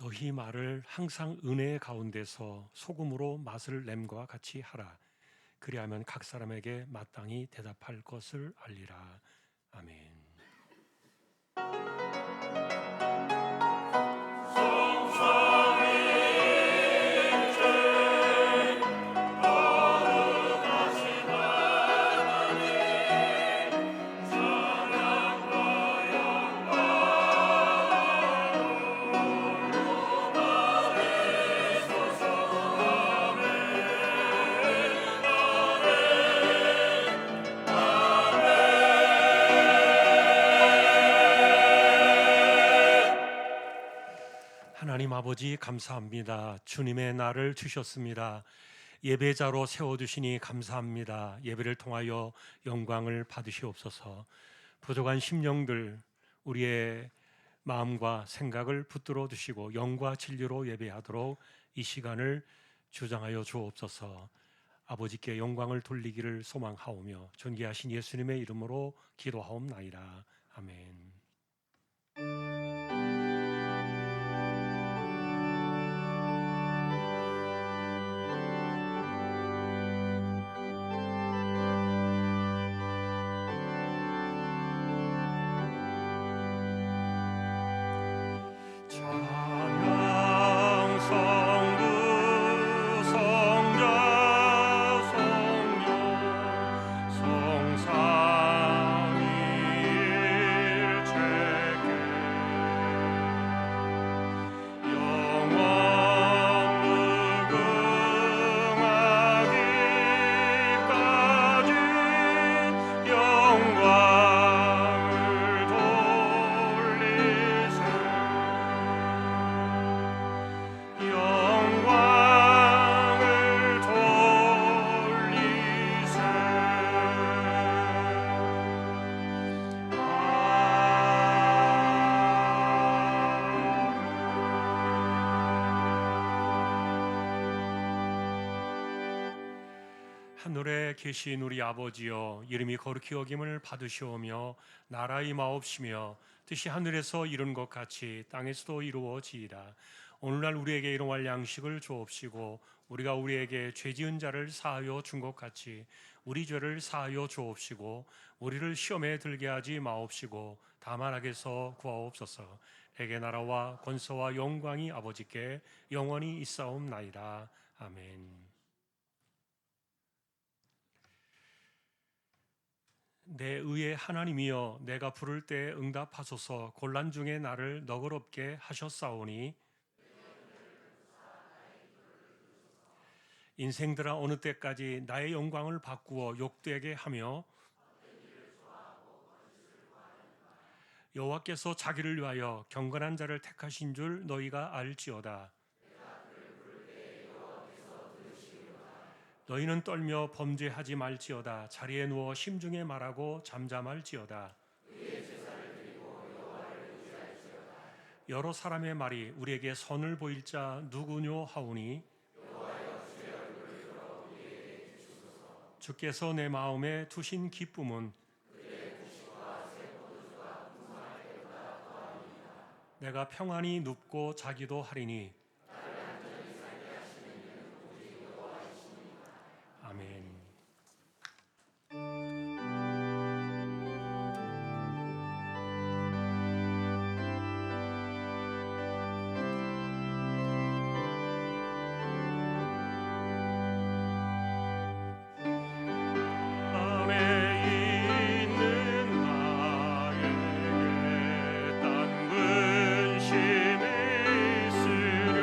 너희 말을 항상 은혜의 가운데서 소금으로 맛을 냄과 같이 하라. 그리하면 각 사람에게 마땅히 대답할 것을 알리라. 아멘. 하나님 아버지 감사합니다. 주님의 날을 주셨습니다. 예배자로 세워두시니 감사합니다. 예배를 통하여 영광을 받으시옵소서. 부족한 심령들 우리의 마음과 생각을 붙들어 두시고 영과 진리로 예배하도록 이 시간을 주장하여 주옵소서. 아버지께 영광을 돌리기를 소망하오며 존귀하신 예수님의 이름으로 기도하옵나이다. 아멘. 하늘에 계신 우리 아버지여, 이름이 거룩히 여김을 받으시오며 나라의 마옵시며 뜻이 하늘에서 이룬 것 같이 땅에서도 이루어지이다. 오늘날 우리에게 일용할 양식을 주옵시고 우리가 우리에게 죄지은 자를 사하여 준 것 같이 우리 죄를 사하여 주옵시고 우리를 시험에 들게 하지 마옵시고 다만 악에서 구하옵소서. 내게 나라와 권세와 영광이 아버지께 영원히 있사옵나이다. 아멘. 내 의의 하나님이여, 내가 부를 때 응답하소서. 곤란 중에 나를 너그럽게 하셨사오니 인생들아 어느 때까지 나의 영광을 바꾸어 욕되게 하며 여호와께서 자기를 위하여 경건한 자를 택하신 줄 너희가 알지어다. 너희는 떨며 범죄하지 말지어다. 자리에 누워 심중에 말하고 잠잠할지어다. 여러 사람의 말이 우리에게 선을 보일 자 누구뇨 하오니 주께서 내 마음에 두신 기쁨은 내가 평안히 눕고 자기도 하리니. 아멘. 땅 근심이 있으려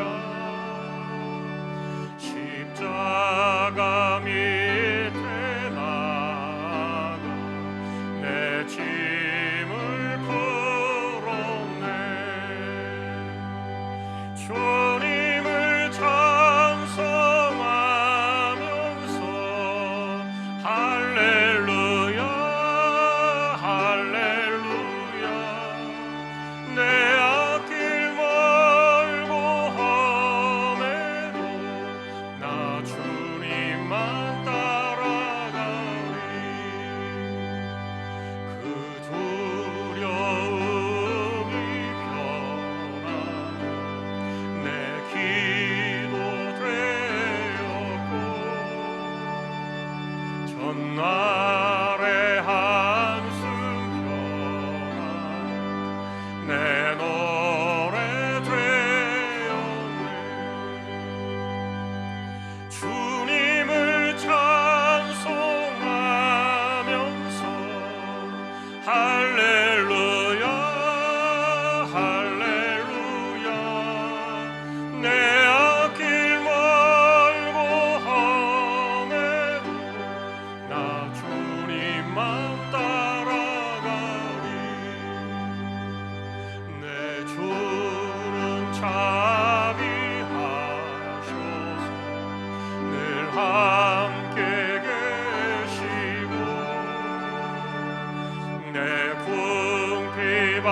내 궁핍함을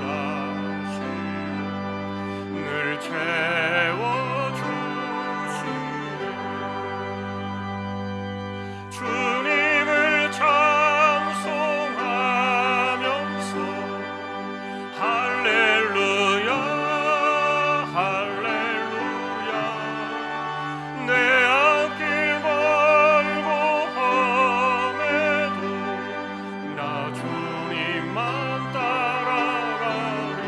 아시고 늘 채워주시네. 주님을 찬송하면서 할렐루야 할렐루야. 내 앞길 멀고 험해도 나 주님만 따라가리.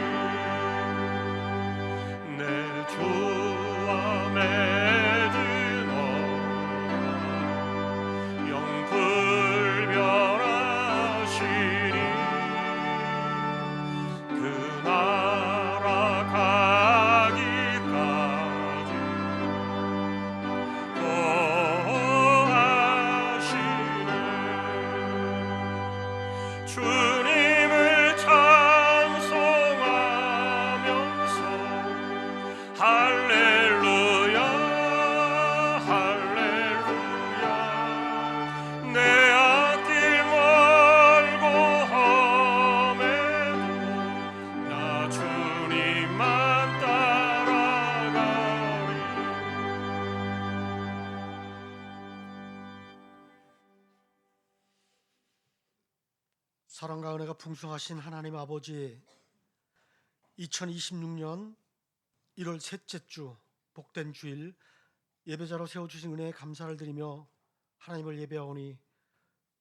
내 주와 맺은 언약 영불변하시니 그 나라 가기까지 거하시네. 주님을 찬송하면서 할렐루야 할렐루야. 내 앞길 멀고 험해도 나 주님만 따라가리. 사랑과 은혜가 풍성하신 하나님 아버지, 2026년 1월 셋째 주 복된 주일 예배자로 세워주신 은혜에 감사를 드리며 하나님을 예배하오니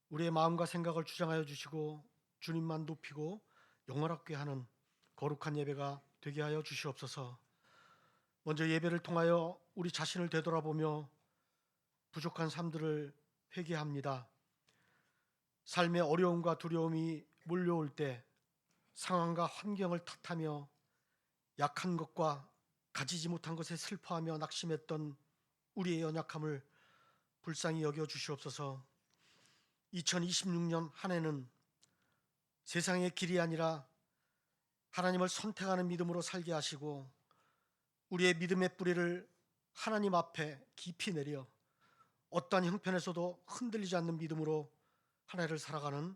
우리의 마음과 생각을 주장하여 주시고 주님만 높이고 영원하게 하는 거룩한 예배가 되게 하여 주시옵소서. 먼저 예배를 통하여 우리 자신을 되돌아보며 부족한 삶들을 회개합니다. 삶의 어려움과 두려움이 몰려올 때 상황과 환경을 탓하며 약한 것과 가지지 못한 것에 슬퍼하며 낙심했던 우리의 연약함을 불쌍히 여겨 주시옵소서. 2026년 한 해는 세상의 길이 아니라 하나님을 선택하는 믿음으로 살게 하시고 우리의 믿음의 뿌리를 하나님 앞에 깊이 내려 어떠한 형편에서도 흔들리지 않는 믿음으로 한 해를 살아가는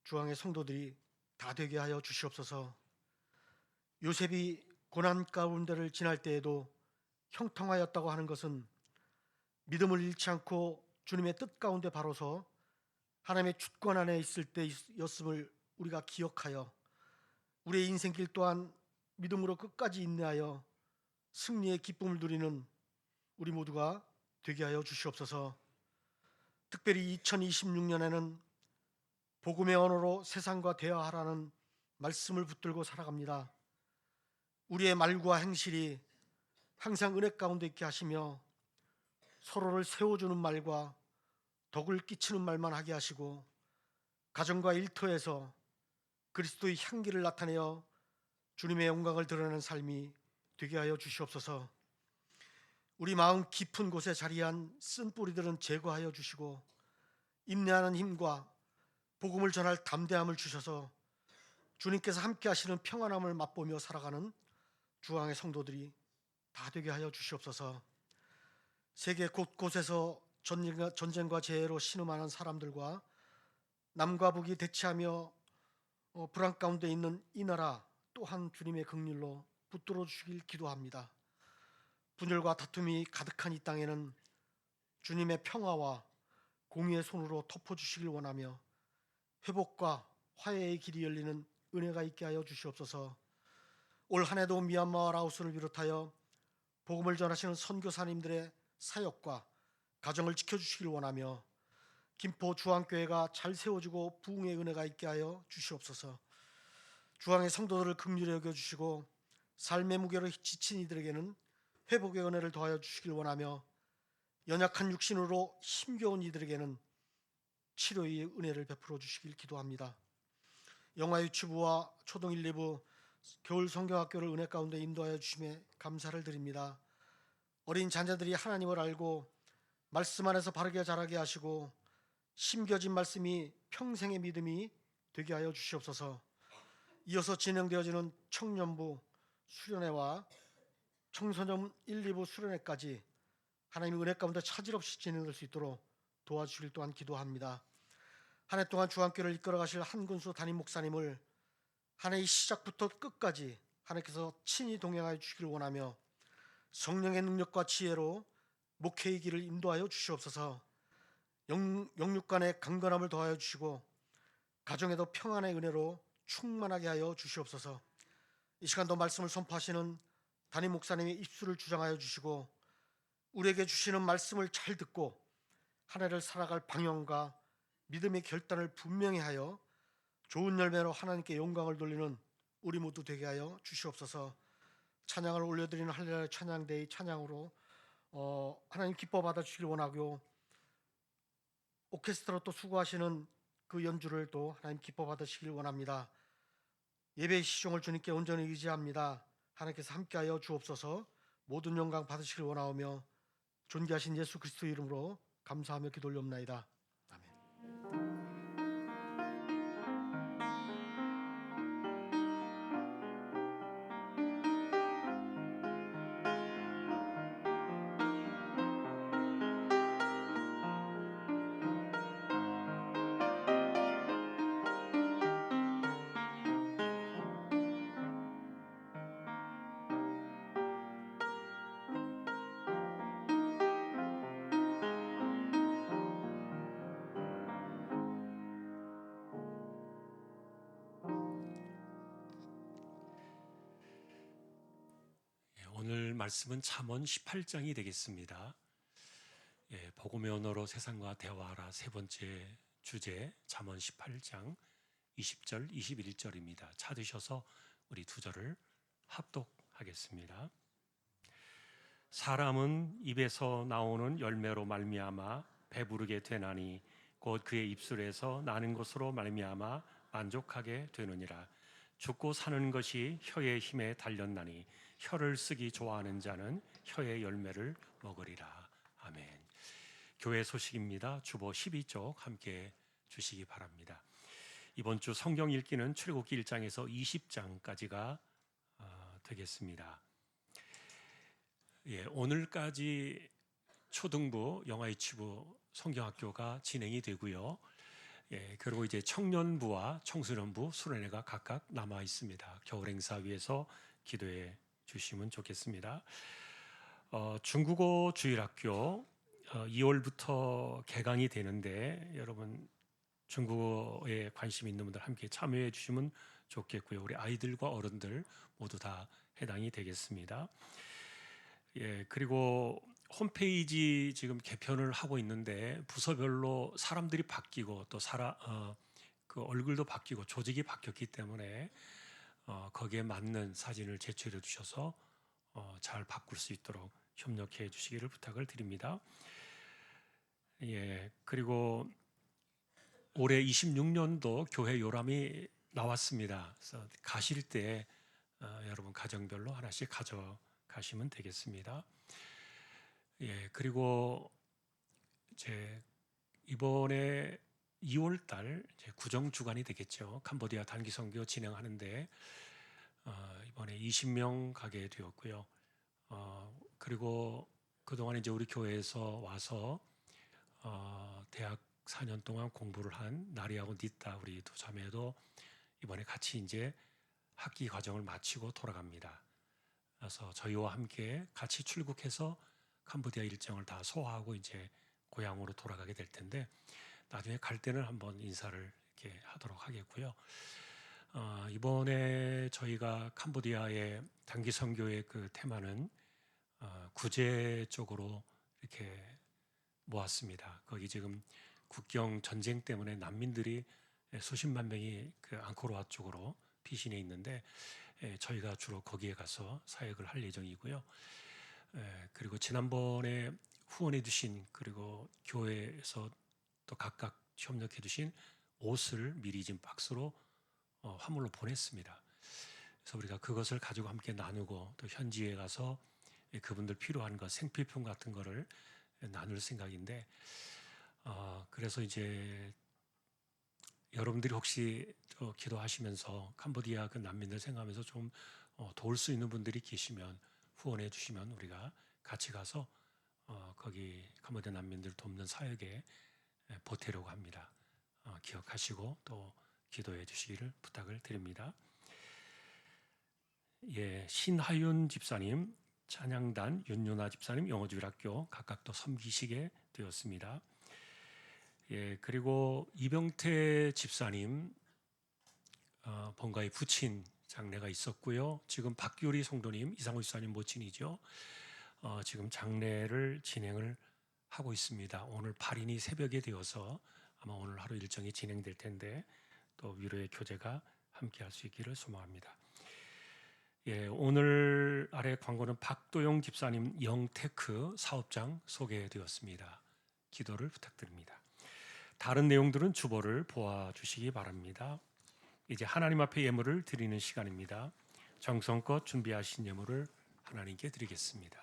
주왕의 성도들이 다 되게 하여 주시옵소서. 요셉이 고난 가운데를 지날 때에도 형통하였다고 하는 것은 믿음을 잃지 않고 주님의 뜻 가운데 바로서 하나님의 주권 안에 있을 때였음을 우리가 기억하여 우리의 인생길 또한 믿음으로 끝까지 인내하여 승리의 기쁨을 누리는 우리 모두가 되게 하여 주시옵소서. 특별히 2026년에는 복음의 언어로 세상과 대화하라는 말씀을 붙들고 살아갑니다. 우리의 말과 행실이 항상 은혜 가운데 있게 하시며 서로를 세워주는 말과 덕을 끼치는 말만 하게 하시고 가정과 일터에서 그리스도의 향기를 나타내어 주님의 영광을 드러내는 삶이 되게 하여 주시옵소서. 우리 마음 깊은 곳에 자리한 쓴 뿌리들은 제거하여 주시고 인내하는 힘과 복음을 전할 담대함을 주셔서 주님께서 함께 하시는 평안함을 맛보며 살아가는 주왕의 성도들이 다 되게 하여 주시옵소서. 세계 곳곳에서 전쟁과 재해로 신음하는 사람들과 남과 북이 대치하며 불안 가운데 있는 이 나라 또한 주님의 긍휼로 붙들어 주시길 기도합니다. 분열과 다툼이 가득한 이 땅에는 주님의 평화와 공의의 손으로 덮어주시길 원하며 회복과 화해의 길이 열리는 은혜가 있게 하여 주시옵소서. 올 한 해도 미얀마 라오스를 비롯하여 복음을 전하시는 선교사님들의 사역과 가정을 지켜주시길 원하며 김포 주황교회가 잘 세워지고 부흥의 은혜가 있게 하여 주시옵소서. 주황의 성도들을 긍휼히 여겨주시고 삶의 무게로 지친 이들에게는 회복의 은혜를 더하여 주시길 원하며 연약한 육신으로 힘겨운 이들에게는 치료의 은혜를 베풀어 주시길 기도합니다. 영화 유치부와 초등 1, 2부 겨울 성경학교를 은혜 가운데 인도하여 주심에 감사를 드립니다. 어린 자녀들이 하나님을 알고 말씀 안에서 바르게 자라게 하시고 심겨진 말씀이 평생의 믿음이 되게 하여 주시옵소서. 이어서 진행되어지는 청년부 수련회와 청소년 1, 2부 수련회까지 하나님의 은혜 가운데 차질 없이 진행될 수 있도록 도와주시길 또한 기도합니다. 한 해 동안 주안교를 이끌어 가실 한근수 담임 목사님을 한 해의 시작부터 끝까지 하나님께서 친히 동행하여 주시기를 원하며 성령의 능력과 지혜로 목회의 길을 인도하여 주시옵소서. 영육 간의 강건함을 더하여 주시고 가정에도 평안의 은혜로 충만하게 하여 주시옵소서. 이 시간도 말씀을 선포하시는 담임 목사님의 입술을 주장하여 주시고 우리에게 주시는 말씀을 잘 듣고 한 해를 살아갈 방향과 믿음의 결단을 분명히 하여 좋은 열매로 하나님께 영광을 돌리는 우리 모두 되게 하여 주시옵소서. 찬양을 올려드리는 할렐루야 찬양대의 찬양으로 하나님 기뻐 받아주시길 원하고 오케스트라 또 수고하시는 그 연주를 또 하나님 기뻐 받으시길 원합니다. 예배의 시종을 주님께 온전히 의지합니다. 하나님께서 함께하여 주옵소서. 모든 영광 받으시길 원하오며 존귀하신 예수 그리스도 이름으로 감사하며 기도 올려옵나이다. 아멘. 오늘 말씀은 잠언 18장이 되겠습니다. 복음의 언어로 세상과 대화하라 세 번째 주제 잠언 18장 20절 21절입니다. 찾으셔서 우리 두 절을 합독하겠습니다. 사람은 입에서 나오는 열매로 말미암아 배부르게 되나니 곧 그의 입술에서 나는 것으로 말미암아 만족하게 되느니라. 죽고 사는 것이 혀의 힘에 달렸나니 혀를 쓰기 좋아하는 자는 혀의 열매를 먹으리라. 아멘. 교회 소식입니다. 주보 12쪽 함께 주시기 바랍니다. 이번 주 성경 읽기는 출애굽기 1장에서 20장까지가 되겠습니다. 오늘까지 초등부, 영아유치부 성경학교가 진행이 되고요. 그리고 이제 청년부와 청소년부 수련회가 각각 남아 있습니다. 겨울 행사 위해서 기도해 주시면 좋겠습니다. 중국어 주일학교 2월부터 개강이 되는데 여러분 중국어에 관심 있는 분들 함께 참여해 주시면 좋겠고요. 우리 아이들과 어른들 모두 다 해당이 되겠습니다. 그리고 홈페이지 지금 개편을 하고 있는데 부서별로 사람들이 바뀌고 또 그 얼굴도 바뀌고 조직이 바뀌었기 때문에 거기에 맞는 사진을 제출해 주셔서 잘 바꿀 수 있도록 협력해 주시기를 부탁을 드립니다. 그리고 올해 26년도 교회 요람이 나왔습니다. 그래서 가실 때 여러분 가정별로 하나씩 가져가시면 되겠습니다. 그리고 이제 이번에 2월 달 구정 주간이 되겠죠. 캄보디아 단기 선교 진행하는데 이번에 20명 가게 되었고요. 그리고 그동안 이제 우리 교회에서 와서 대학 4년 동안 공부를 한 나리하고 니따 우리 두 자매도 이번에 같이 이제 학기 과정을 마치고 돌아갑니다. 그래서 저희와 함께 같이 출국해서 캄보디아 일정을 다 소화하고 이제 고향으로 돌아가게 될 텐데 나중에 갈 때는 한번 인사를 이렇게 하도록 하겠고요. 이번에 저희가 캄보디아의 단기 선교의 그 테마는 구제 쪽으로 이렇게 모았습니다. 거기 지금 국경 전쟁 때문에 난민들이 수십만 명이 그 앙코르와 쪽으로 피신해 있는데 저희가 주로 거기에 가서 사역을 할 예정이고요. 그리고 지난번에 후원해 주신 그리고 교회에서 또 각각 협력해 주신 옷을 미리 지금 박스로 화물로 보냈습니다. 그래서 우리가 그것을 가지고 함께 나누고 또 현지에 가서 그분들 필요한 것 생필품 같은 거를 나눌 생각인데 그래서 이제 여러분들이 혹시 기도하시면서 캄보디아 그 난민들 생각하면서 좀 도울 수 있는 분들이 계시면 후원해 주시면 우리가 같이 가서 거기 캄보디아 난민들 돕는 사역에 보태려고 합니다. 기억하시고 또 기도해 주시기를 부탁을 드립니다. 예, 신하윤 집사님, 찬양단 윤윤아 집사님 영어주일학교 각각 또 섬기시게 되었습니다. 예, 그리고 이병태 집사님 본가에 부친 장례가 있었고요. 지금 박규리 성도님, 이상호 집사님 모친이죠. 지금 장례를 진행을 하고 있습니다. 오늘 8인이 새벽에 되어서 아마 오늘 하루 일정이 진행될 텐데 또 위로의 교제가 함께할 수 있기를 소망합니다. 예, 오늘 아래 광고는 박도영 집사님 영테크 사업장 소개되었습니다. 기도를 부탁드립니다. 다른 내용들은 주보를 보아주시기 바랍니다. 이제 하나님 앞에 예물을 드리는 시간입니다. 정성껏 준비하신 예물을 하나님께 드리겠습니다.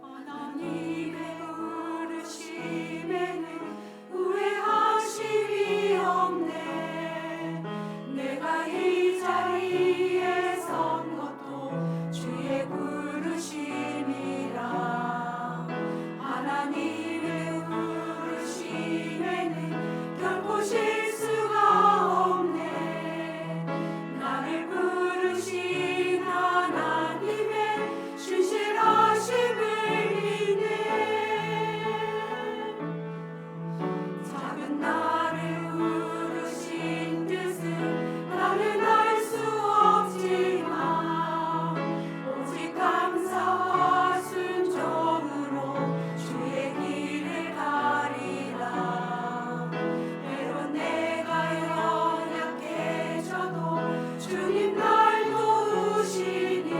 하나님의 부르심에는 후회하심이 없네. 내가 이 자리에 선 것도 주의 부르심이라. 하나님의 부르심에는 결코 실수가 없네. 나를 부르신 하나님의 신실하심을 작은 나를 부르신 뜻은 나는 알 수 없지만 오직 감사와 순종으로 주의 길을 가리라. 때론 내가 연약해져도 주님 날 도우시니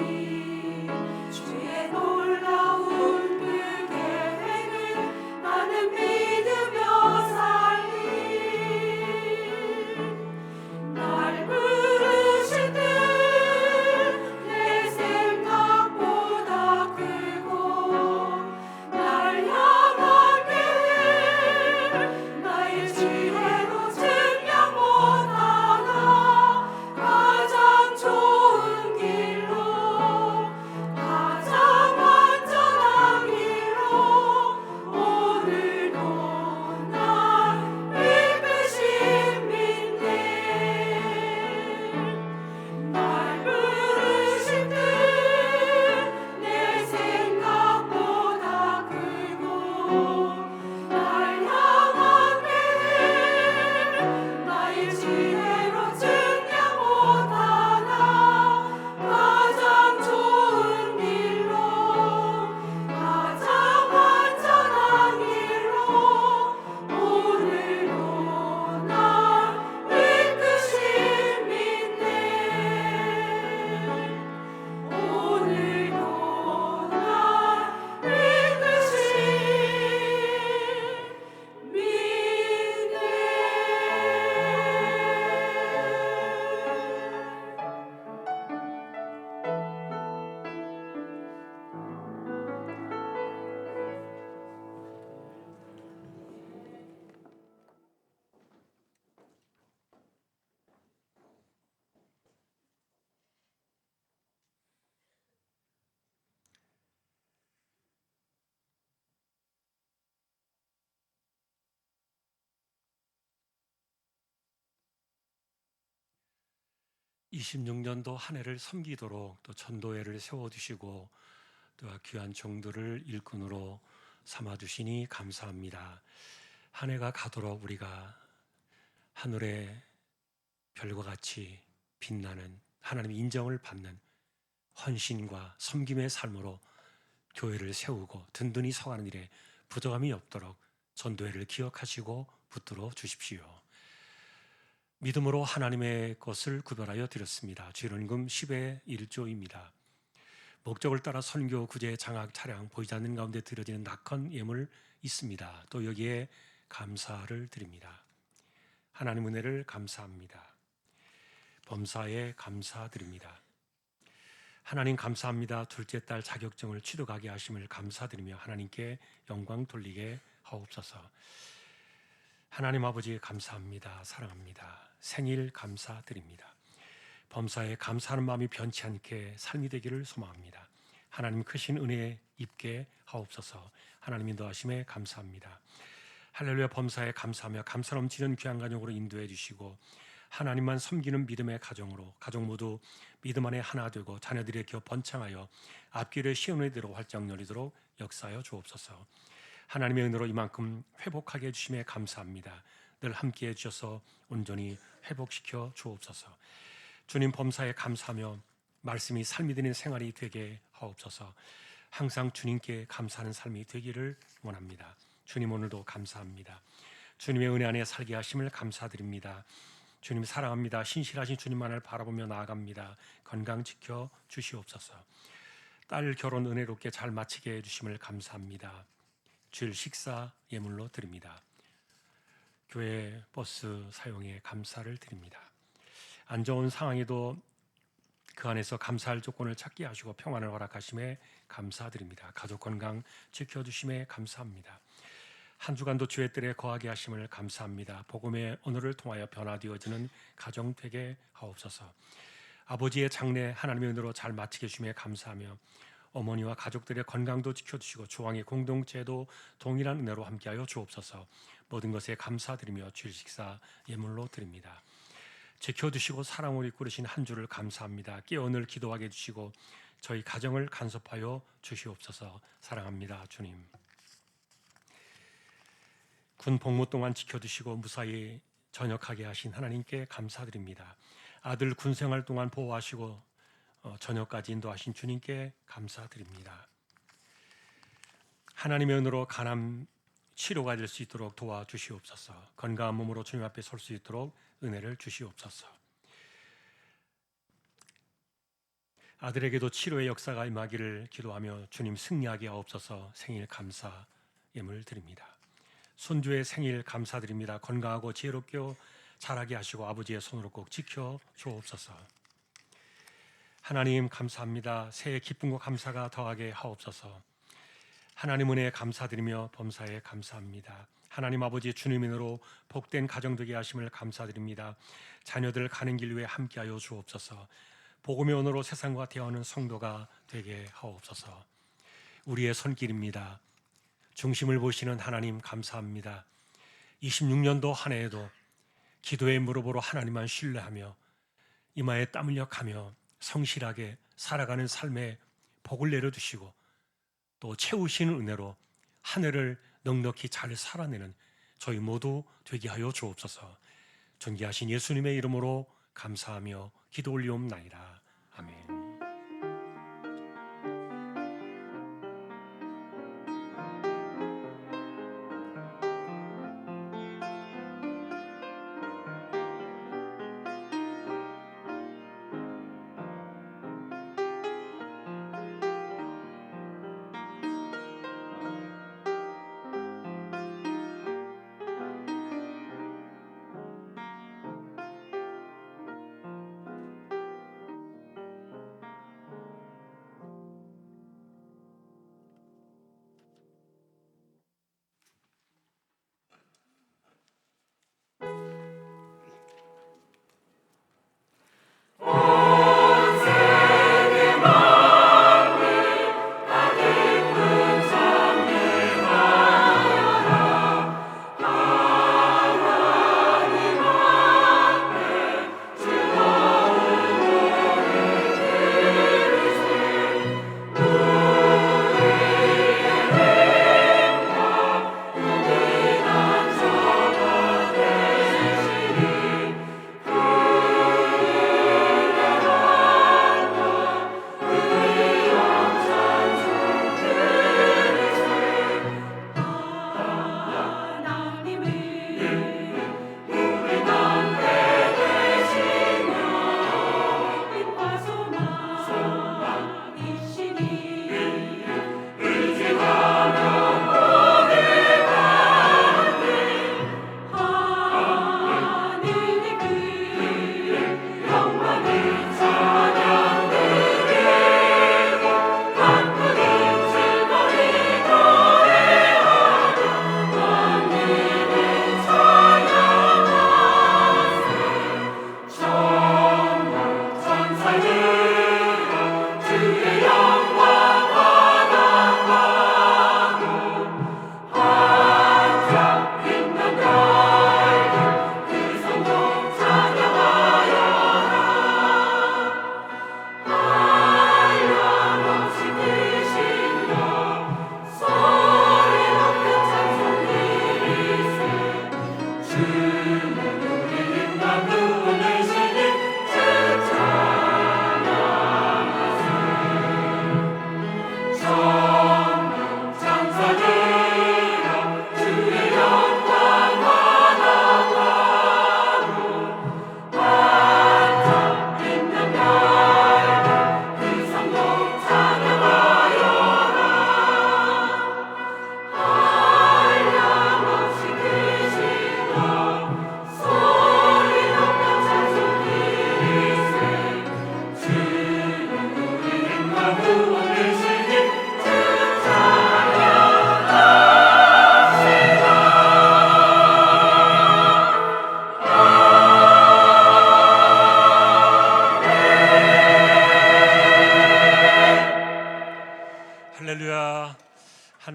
주의 놀라운 그 계획을 나는 믿으며 살리. 날 부르실 때 내 생각보다 크고 날 향한 계획 나의 지혜로 증명 못하나 가장 좋은 길로 가장 완전한 길로 오늘도 날 이끄신 믿네. 날 부르실 때 내 생각보다 크고 날 향한 계획 나의 지혜로 증명 못하나 가장 좋은 길로 가장 완전한 길로 오늘도 날 이끄신 믿네. 오늘도 날 이끄신 믿네. (26년도) 한 해를 섬기도록 또 전도회를 세워주시고 또 귀한 종들을 일꾼으로 삼아주시니 감사합니다. 한 해가 가도록 우리가 하늘의 별과 같이 빛나는 하나님 인정을 받는 헌신과 섬김의 삶으로 교회를 세우고 든든히 서가는 일에 부족함이 없도록 전도회를 기억하시고 붙들어 주십시오. 믿음으로 하나님의 것을 구별하여 드렸습니다. 주일원금 10의 1조입니다. 목적을 따라 선교, 구제, 장학, 차량 보이지 않는 가운데 드려지는 낙헌 예물 있습니다. 또 여기에 감사를 드립니다. 하나님 은혜를 감사합니다. 범사에 감사드립니다. 하나님 감사합니다. 둘째 딸 자격증을 취득하게 하심을 감사드리며 하나님께 영광 돌리게 하옵소서. 하나님 아버지 감사합니다. 사랑합니다. 생일 감사드립니다. 범사에 감사하는 마음이 변치 않게 삶이 되기를 소망합니다. 하나님 크신 은혜에 입게 하옵소서. 하나님 인도하심에 감사합니다. 할렐루야. 범사에 감사하며 감사 넘치는 귀한 가정으로 인도해 주시고 하나님만 섬기는 믿음의 가정으로 가족 모두 믿음 안에 하나 되고 자녀들의 겨 번창하여 앞길에 시온의 대로 활짝 열리도록 역사하여 주옵소서. 하나님의 은혜로 이만큼 회복하게 해주심에 감사합니다. 늘 함께해 주셔서 온전히 회복시켜 주옵소서. 주님 범사에 감사하며 말씀이 삶이 되는 생활이 되게 하옵소서. 항상 주님께 감사하는 삶이 되기를 원합니다. 주님 오늘도 감사합니다. 주님의 은혜 안에 살게 하심을 감사드립니다. 주님 사랑합니다. 신실하신 주님만을 바라보며 나아갑니다. 건강 지켜 주시옵소서. 딸 결혼 은혜롭게 잘 마치게 해주심을 감사합니다. 주일 식사 예물로 드립니다. 교회 버스 사용에 감사를 드립니다. 안 좋은 상황에도 그 안에서 감사할 조건을 찾게 하시고 평안을 허락하심에 감사드립니다. 가족 건강 지켜주심에 감사합니다. 한 주간도 주의 뜰에 거하게 하심을 감사합니다. 복음의 오늘을 통하여 변화되어지는 가정 되게 하옵소서. 아버지의 장래 하나님의 은혜로 잘 마치게 주심에 감사하며 어머니와 가족들의 건강도 지켜주시고 조항의 공동체도 동일한 은혜로 함께하여 주옵소서. 모든 것에 감사드리며 주일 식사 예물로 드립니다. 지켜주시고 사랑으로 이끌으신 한 주를 감사합니다. 깨어늘 기도하게 해주시고 저희 가정을 간섭하여 주시옵소서. 사랑합니다. 주님. 군 복무 동안 지켜주시고 무사히 전역하게 하신 하나님께 감사드립니다. 아들 군생활 동안 보호하시고 전역까지 인도하신 주님께 감사드립니다. 하나님의 은혜로 간암 치료가 될 수 있도록 도와주시옵소서. 건강한 몸으로 주님 앞에 설 수 있도록 은혜를 주시옵소서. 아들에게도 치료의 역사가 임하기를 기도하며 주님 승리하게 하옵소서. 생일 감사 예물 드립니다. 손주의 생일 감사드립니다. 건강하고 지혜롭게 자라게 하시고 아버지의 손으로 꼭 지켜 주옵소서. 하나님 감사합니다. 새해 기쁨과 감사가 더하게 하옵소서. 하나님 은혜에 감사드리며 범사에 감사합니다. 하나님 아버지 주님의 은혜로 복된 가정 되게 하심을 감사드립니다. 자녀들 가는 길 위에 함께하여 주옵소서. 복음의 언어로 세상과 대화하는 성도가 되게 하옵소서. 우리의 손길입니다. 중심을 보시는 하나님 감사합니다. 26년도 한 해에도 기도의 무릎으로 하나님만 신뢰하며 이마에 땀 흘려가며 성실하게 살아가는 삶에 복을 내려주시고 또 채우시는 은혜로 한 해를 넉넉히 잘 살아내는 저희 모두 되게 하여 주옵소서. 존귀하신 예수님의 이름으로 감사하며 기도 올리옵나이다. 아멘.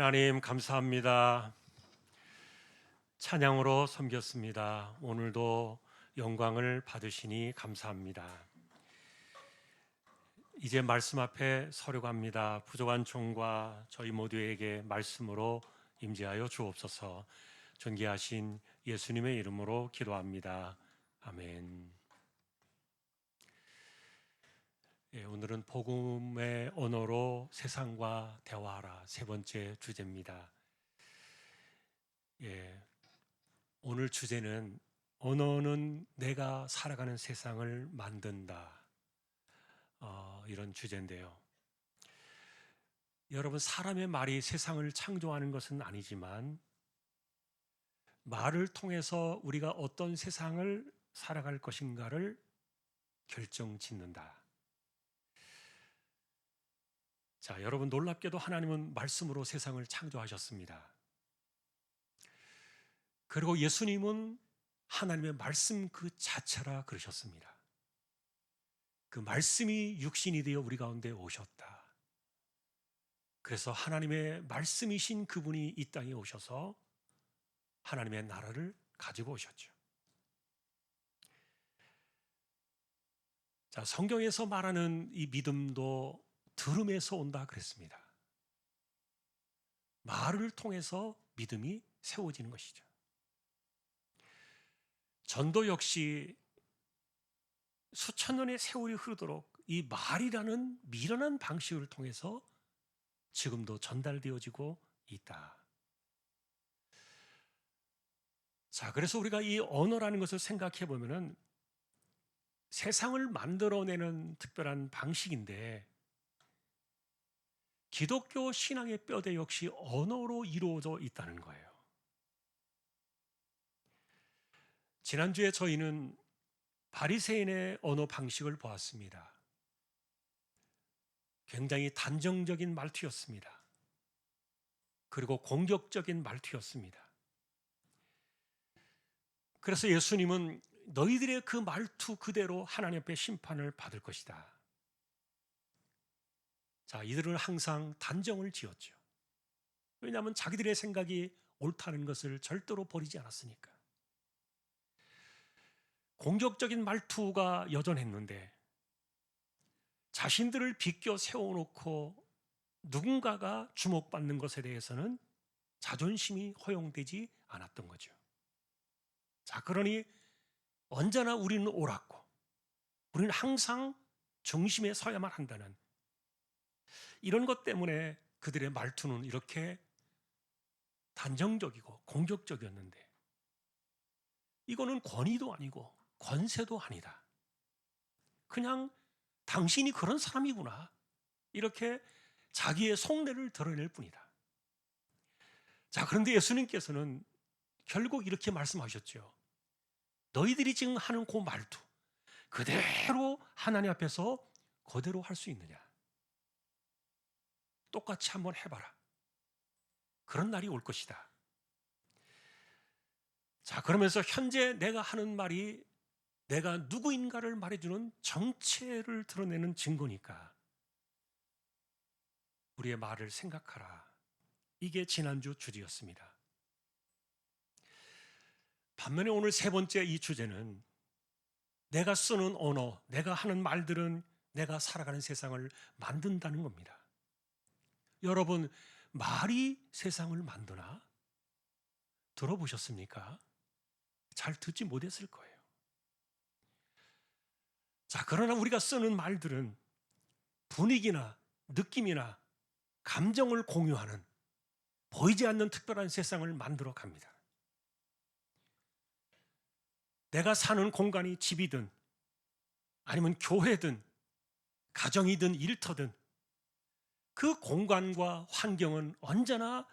하나님 감사합니다. 찬양으로 섬겼습니다. 오늘도 영광을 받으시니 감사합니다. 이제 말씀 앞에 서려갑니다. 부족한 종과 저희 모두에게 말씀으로 임재하여 주옵소서. 존귀하신 예수님의 이름으로 기도합니다. 아멘. 오늘은 복음의 언어로 세상과 대화하라, 세 번째 주제입니다. 오늘 주제는 언어는 내가 살아가는 세상을 만든다, 이런 주제인데요. 여러분, 사람의 말이 세상을 창조하는 것은 아니지만 말을 통해서 우리가 어떤 세상을 살아갈 것인가를 결정짓는다. 자, 여러분, 놀랍게도 하나님은 말씀으로 세상을 창조하셨습니다. 그리고 예수님은 하나님의 말씀 그 자체라 그러셨습니다. 그 말씀이 육신이 되어 우리 가운데 오셨다. 그래서 하나님의 말씀이신 그분이 이 땅에 오셔서 하나님의 나라를 가지고 오셨죠. 자, 성경에서 말하는 이 믿음도 들음에서 온다 그랬습니다. 말을 통해서 믿음이 세워지는 것이죠. 전도 역시 수천 년의 세월이 흐르도록 이 말이라는 미련한 방식을 통해서 지금도 전달되어지고 있다. 자, 그래서 우리가 이 언어라는 것을 생각해 보면은 세상을 만들어내는 특별한 방식인데, 기독교 신앙의 뼈대 역시 언어로 이루어져 있다는 거예요. 지난주에 저희는 바리새인의 언어 방식을 보았습니다. 굉장히 단정적인 말투였습니다. 그리고 공격적인 말투였습니다. 그래서 예수님은 너희들의 그 말투 그대로 하나님 앞에 심판을 받을 것이다. 자, 이들은 항상 단정을 지었죠. 왜냐하면 자기들의 생각이 옳다는 것을 절대로 버리지 않았으니까. 공격적인 말투가 여전했는데 자신들을 비껴 세워놓고 누군가가 주목받는 것에 대해서는 자존심이 허용되지 않았던 거죠. 자, 그러니 언제나 우리는 옳았고 우리는 항상 중심에 서야만 한다는 이런 것 때문에 그들의 말투는 이렇게 단정적이고 공격적이었는데, 이거는 권위도 아니고 권세도 아니다. 그냥 당신이 그런 사람이구나, 이렇게 자기의 속내를 드러낼 뿐이다. 자, 그런데 예수님께서는 결국 이렇게 말씀하셨죠. 너희들이 지금 하는 그 말투 그대로 하나님 앞에서 그대로 할 수 있느냐? 똑같이 한번 해봐라. 그런 날이 올 것이다. 자, 그러면서 현재 내가 하는 말이 내가 누구인가를 말해주는 정체를 드러내는 증거니까 우리의 말을 생각하라. 이게 지난주 주제였습니다. 반면에 오늘 세 번째 이 주제는 내가 쓰는 언어, 내가 하는 말들은 내가 살아가는 세상을 만든다는 겁니다. 여러분, 말이 세상을 만드나? 들어보셨습니까? 잘 듣지 못했을 거예요. 자, 그러나 우리가 쓰는 말들은 분위기나 느낌이나 감정을 공유하는, 보이지 않는 특별한 세상을 만들어 갑니다. 내가 사는 공간이 집이든 아니면 교회든 가정이든 일터든 그 공간과 환경은 언제나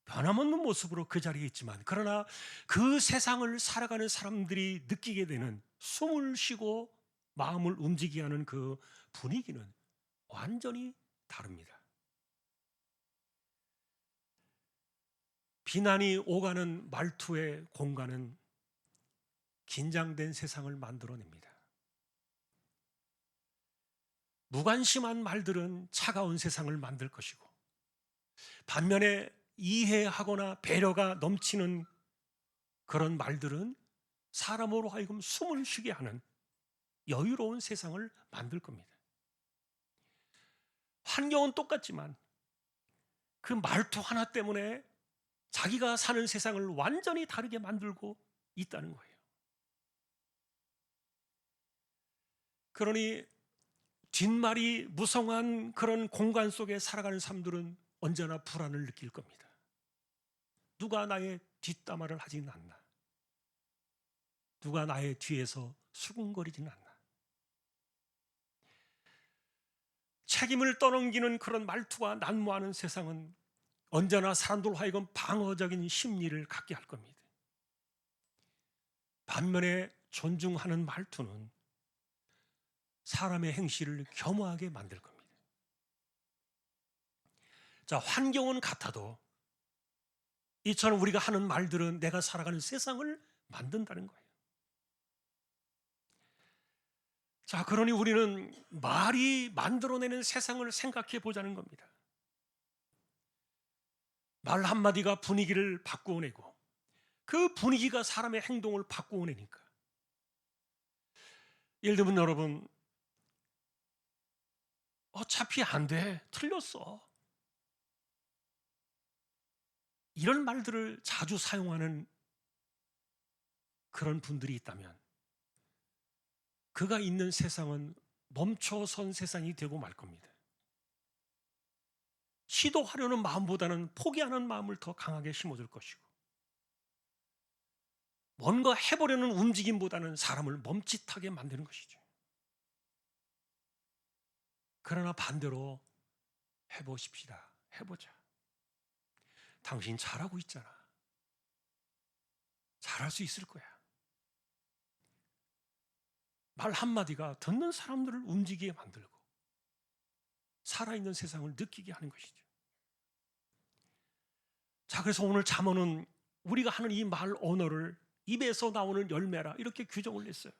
변함없는 모습으로 그 자리에 있지만, 그러나 그 세상을 살아가는 사람들이 느끼게 되는, 숨을 쉬고 마음을 움직이게 하는 그 분위기는 완전히 다릅니다. 비난이 오가는 말투의 공간은 긴장된 세상을 만들어냅니다. 무관심한 말들은 차가운 세상을 만들 것이고, 반면에 이해하거나 배려가 넘치는 그런 말들은 사람으로 하여금 숨을 쉬게 하는 여유로운 세상을 만들 겁니다. 환경은 똑같지만 그 말투 하나 때문에 자기가 사는 세상을 완전히 다르게 만들고 있다는 거예요. 그러니 뒷말이 무성한 그런 공간 속에 살아가는 사람들은 언제나 불안을 느낄 겁니다. 누가 나의 뒷담화를 하진 않나? 누가 나의 뒤에서 수군거리진 않나? 책임을 떠넘기는 그런 말투가 난무하는 세상은 언제나 사람들로 하여금 방어적인 심리를 갖게 할 겁니다. 반면에 존중하는 말투는 사람의 행실을 겸허하게 만들 겁니다. 자, 환경은 같아도 이처럼 우리가 하는 말들은 내가 살아가는 세상을 만든다는 거예요. 자, 그러니 우리는 말이 만들어내는 세상을 생각해 보자는 겁니다. 말 한마디가 분위기를 바꾸어내고 그 분위기가 사람의 행동을 바꾸어내니까. 예를 들면 여러분, 어차피 안 돼, 틀렸어, 이런 말들을 자주 사용하는 그런 분들이 있다면 그가 있는 세상은 멈춰선 세상이 되고 말 겁니다. 시도하려는 마음보다는 포기하는 마음을 더 강하게 심어줄 것이고, 뭔가 해보려는 움직임보다는 사람을 멈칫하게 만드는 것이죠. 그러나 반대로 해보십시다. 해보자. 당신 잘하고 있잖아. 잘할 수 있을 거야. 말 한마디가 듣는 사람들을 움직이게 만들고 살아있는 세상을 느끼게 하는 것이죠. 자, 그래서 오늘 잠언은 우리가 하는 이 말 언어를 입에서 나오는 열매라 이렇게 규정을 냈어요.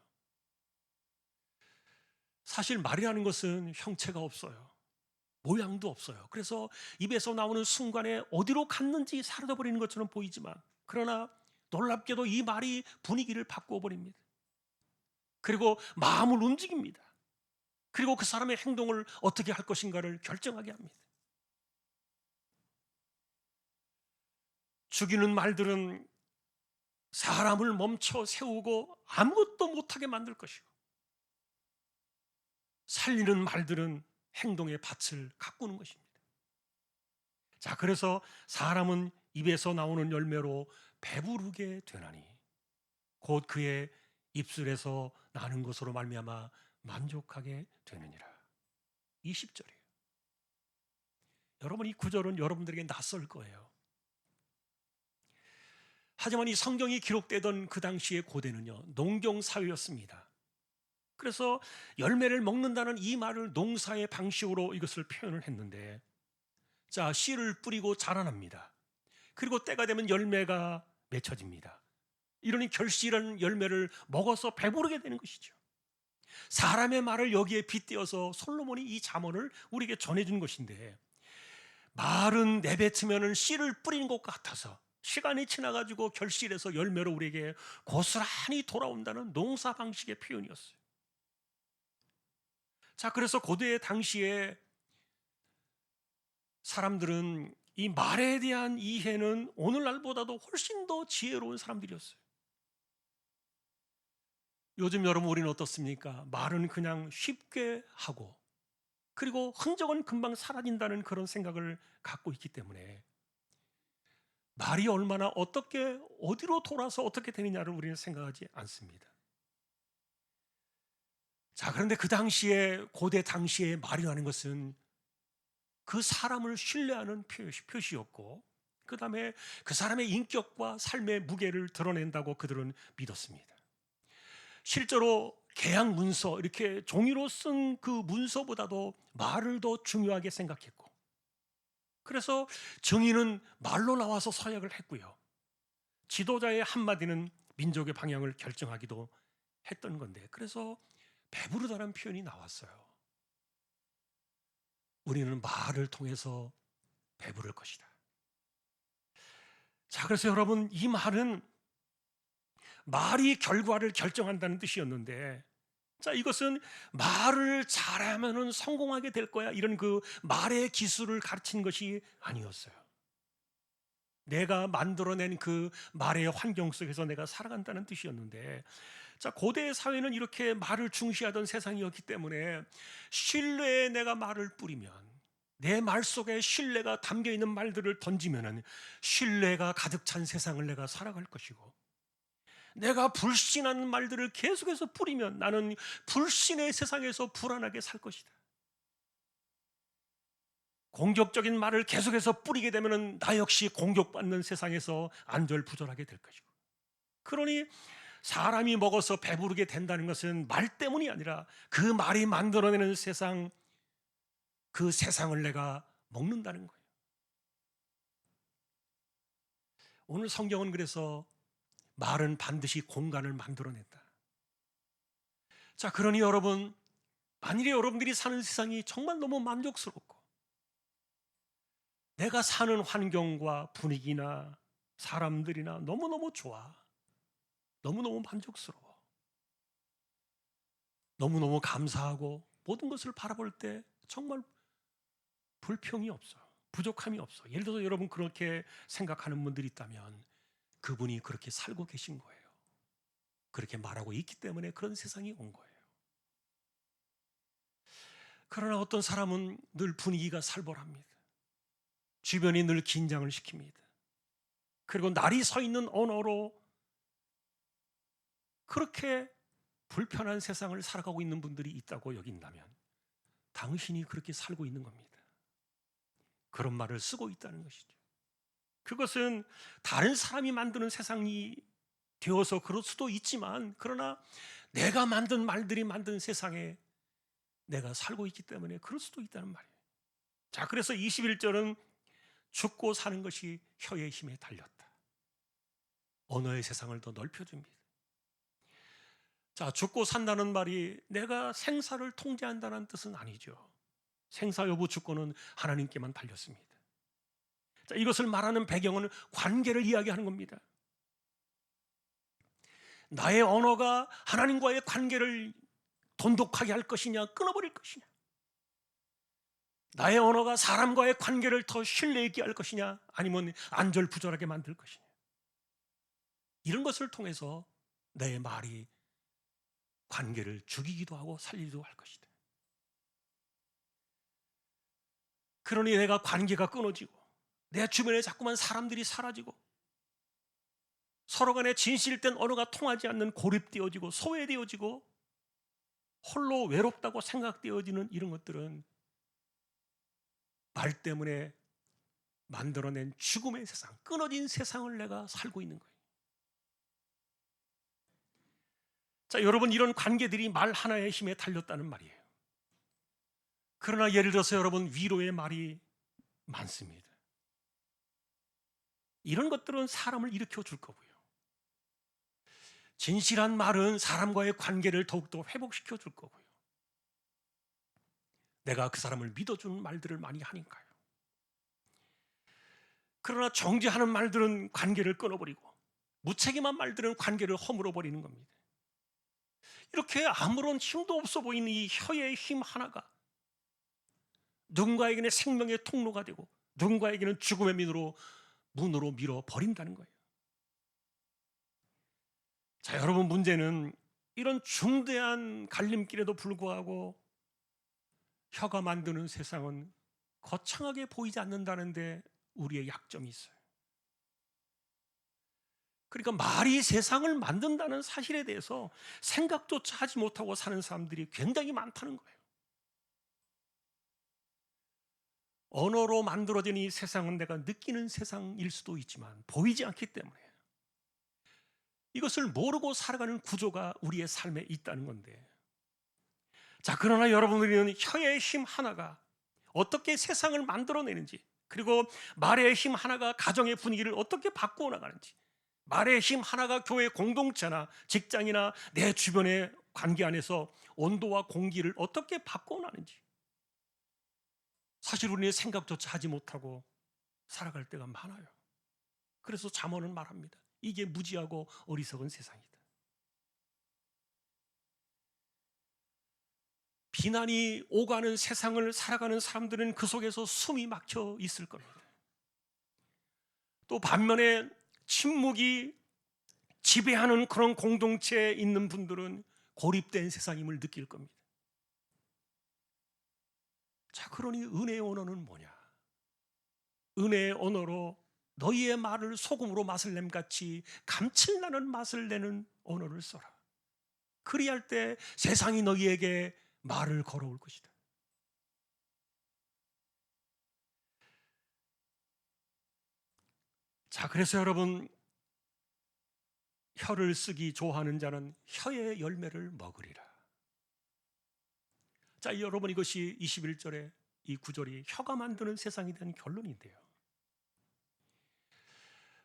사실 말이라는 것은 형체가 없어요. 모양도 없어요. 그래서 입에서 나오는 순간에 어디로 갔는지 사라져버리는 것처럼 보이지만, 그러나 놀랍게도 이 말이 분위기를 바꾸어 버립니다. 그리고 마음을 움직입니다. 그리고 그 사람의 행동을 어떻게 할 것인가를 결정하게 합니다. 죽이는 말들은 사람을 멈춰 세우고 아무것도 못하게 만들 것이고, 살리는 말들은 행동의 밭을 가꾸는 것입니다. 자, 그래서 사람은 입에서 나오는 열매로 배부르게 되나니 곧 그의 입술에서 나는 것으로 말미암아 만족하게 되느니라. 20절이에요. 여러분, 이 구절은 여러분들에게 낯설 거예요. 하지만 이 성경이 기록되던 그 당시의 고대는요, 농경 사회였습니다. 그래서 열매를 먹는다는 이 말을 농사의 방식으로 이것을 표현을 했는데, 자, 씨를 뿌리고 자라납니다. 그리고 때가 되면 열매가 맺혀집니다. 이러니 결실한 열매를 먹어서 배부르게 되는 것이죠. 사람의 말을 여기에 빗대어서 솔로몬이 이 잠언을 우리에게 전해준 것인데, 말은 내뱉으면 씨를 뿌리는 것 같아서 시간이 지나가지고 결실해서 열매로 우리에게 고스란히 돌아온다는 농사 방식의 표현이었어요. 자, 그래서 고대 당시에 사람들은 이 말에 대한 이해는 오늘날보다도 훨씬 더 지혜로운 사람들이었어요. 요즘 여러분 우리는 어떻습니까? 말은 그냥 쉽게 하고 그리고 흔적은 금방 사라진다는 그런 생각을 갖고 있기 때문에 말이 얼마나 어떻게 어디로 돌아서 어떻게 되느냐를 우리는 생각하지 않습니다. 자, 그런데 그 당시에 고대 당시에 말이라는 것은 그 사람을 신뢰하는 표시였고, 그 다음에 그 사람의 인격과 삶의 무게를 드러낸다고 그들은 믿었습니다. 실제로 계약 문서, 이렇게 종이로 쓴 그 문서보다도 말을 더 중요하게 생각했고, 그래서 정의는 말로 나와서 서약을 했고요, 지도자의 한마디는 민족의 방향을 결정하기도 했던 건데, 그래서 배부르다는 표현이 나왔어요. 우리는 말을 통해서 배부를 것이다. 자, 그래서 여러분, 이 말은 말이 결과를 결정한다는 뜻이었는데, 자, 이것은 말을 잘하면은 성공하게 될 거야, 이런 그 말의 기술을 가르친 것이 아니었어요. 내가 만들어낸 그 말의 환경 속에서 내가 살아간다는 뜻이었는데, 자, 고대 사회는 이렇게 말을 중시하던 세상이었기 때문에 신뢰에 내가 말을 뿌리면, 내 말 속에 신뢰가 담겨 있는 말들을 던지면은 신뢰가 가득 찬 세상을 내가 살아갈 것이고, 내가 불신하는 말들을 계속해서 뿌리면 나는 불신의 세상에서 불안하게 살 것이다. 공격적인 말을 계속해서 뿌리게 되면 나 역시 공격받는 세상에서 안절부절하게 될 것이고, 그러니 사람이 먹어서 배부르게 된다는 것은 말 때문이 아니라 그 말이 만들어내는 세상, 그 세상을 내가 먹는다는 거예요. 오늘 성경은 그래서 말은 반드시 공간을 만들어낸다. 자, 그러니 여러분, 만일에 여러분들이 사는 세상이 정말 너무 만족스럽고 내가 사는 환경과 분위기나 사람들이나 너무너무 좋아, 너무너무 만족스러워, 너무너무 감사하고 모든 것을 바라볼 때 정말 불평이 없어, 부족함이 없어. 예를 들어서 여러분 그렇게 생각하는 분들이 있다면 그분이 그렇게 살고 계신 거예요. 그렇게 말하고 있기 때문에 그런 세상이 온 거예요. 그러나 어떤 사람은 늘 분위기가 살벌합니다. 주변이 늘 긴장을 시킵니다. 그리고 날이 서 있는 언어로 그렇게 불편한 세상을 살아가고 있는 분들이 있다고 여긴다면 당신이 그렇게 살고 있는 겁니다. 그런 말을 쓰고 있다는 것이죠. 그것은 다른 사람이 만드는 세상이 되어서 그럴 수도 있지만, 그러나 내가 만든 말들이 만든 세상에 내가 살고 있기 때문에 그럴 수도 있다는 말이에요. 자, 그래서 21절은 죽고 사는 것이 혀의 힘에 달렸다. 언어의 세상을 더 넓혀줍니다. 자, 죽고 산다는 말이 내가 생사를 통제한다는 뜻은 아니죠. 생사 여부 주권은 하나님께만 달렸습니다. 자, 이것을 말하는 배경은 관계를 이야기하는 겁니다. 나의 언어가 하나님과의 관계를 돈독하게 할 것이냐, 끊어버릴 것이냐, 나의 언어가 사람과의 관계를 더 신뢰 있게 할 것이냐, 아니면 안절부절하게 만들 것이냐, 이런 것을 통해서 내 말이 관계를 죽이기도 하고 살리기도 할 것이다. 그러니 내가 관계가 끊어지고 내 주변에 자꾸만 사람들이 사라지고 서로 간에 진실된 언어가 통하지 않는 고립되어지고 소외되어지고 홀로 외롭다고 생각되어지는 이런 것들은 말 때문에 만들어낸 죽음의 세상, 끊어진 세상을 내가 살고 있는 거예요. 자, 여러분, 이런 관계들이 말 하나의 힘에 달렸다는 말이에요. 그러나 예를 들어서 여러분, 위로의 말이 많습니다. 이런 것들은 사람을 일으켜 줄 거고요. 진실한 말은 사람과의 관계를 더욱더 회복시켜 줄 거고요. 내가 그 사람을 믿어주는 말들을 많이 하니까요. 그러나 정죄하는 말들은 관계를 끊어버리고 무책임한 말들은 관계를 허물어 버리는 겁니다. 이렇게 아무런 힘도 없어 보이는 이 혀의 힘 하나가 누군가에게는 생명의 통로가 되고 누군가에게는 죽음의 문으로 밀어 버린다는 거예요. 자, 여러분, 문제는 이런 중대한 갈림길에도 불구하고 혀가 만드는 세상은 거창하게 보이지 않는다는데 우리의 약점이 있어요. 그러니까 말이 세상을 만든다는 사실에 대해서 생각조차 하지 못하고 사는 사람들이 굉장히 많다는 거예요. 언어로 만들어진 이 세상은 내가 느끼는 세상일 수도 있지만 보이지 않기 때문에 이것을 모르고 살아가는 구조가 우리의 삶에 있다는 건데, 자, 그러나 여러분들은 혀의 힘 하나가 어떻게 세상을 만들어내는지, 그리고 말의 힘 하나가 가정의 분위기를 어떻게 바꾸어 나가는지, 말의 힘 하나가 교회 공동체나 직장이나 내 주변의 관계 안에서 온도와 공기를 어떻게 바꾸어 나가는지 사실 우리는 생각조차 하지 못하고 살아갈 때가 많아요. 그래서 잠언은 말합니다. 이게 무지하고 어리석은 세상이다. 비난이 오가는 세상을 살아가는 사람들은 그 속에서 숨이 막혀 있을 겁니다. 또 반면에 침묵이 지배하는 그런 공동체에 있는 분들은 고립된 세상임을 느낄 겁니다. 자, 그러니 은혜의 언어는 뭐냐? 은혜의 언어로 너희의 말을 소금으로 맛을 냄같이 감칠나는 맛을 내는 언어를 써라. 그리할 때 세상이 너희에게 말을 걸어올 것이다. 자, 그래서 여러분, 혀를 쓰기 좋아하는 자는 혀의 열매를 먹으리라. 자, 여러분, 이것이 21절의 이 구절이 혀가 만드는 세상에 대한 결론인데요.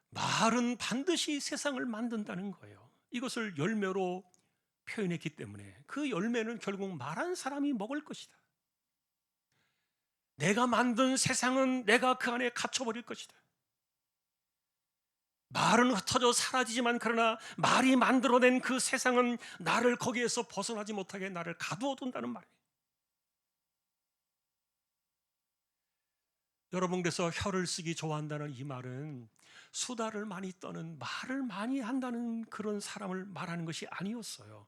말은 반드시 세상을 만든다는 거예요. 이것을 열매로 표현했기 때문에 그 열매는 결국 말한 사람이 먹을 것이다. 내가 만든 세상은 내가 그 안에 갇혀버릴 것이다. 말은 흩어져 사라지지만 그러나 말이 만들어낸 그 세상은 나를 거기에서 벗어나지 못하게 나를 가두어 둔다는 말이에요. 여러분, 그래서 혀를 쓰기 좋아한다는 이 말은 수다를 많이 떠는 말을 많이 한다는 그런 사람을 말하는 것이 아니었어요.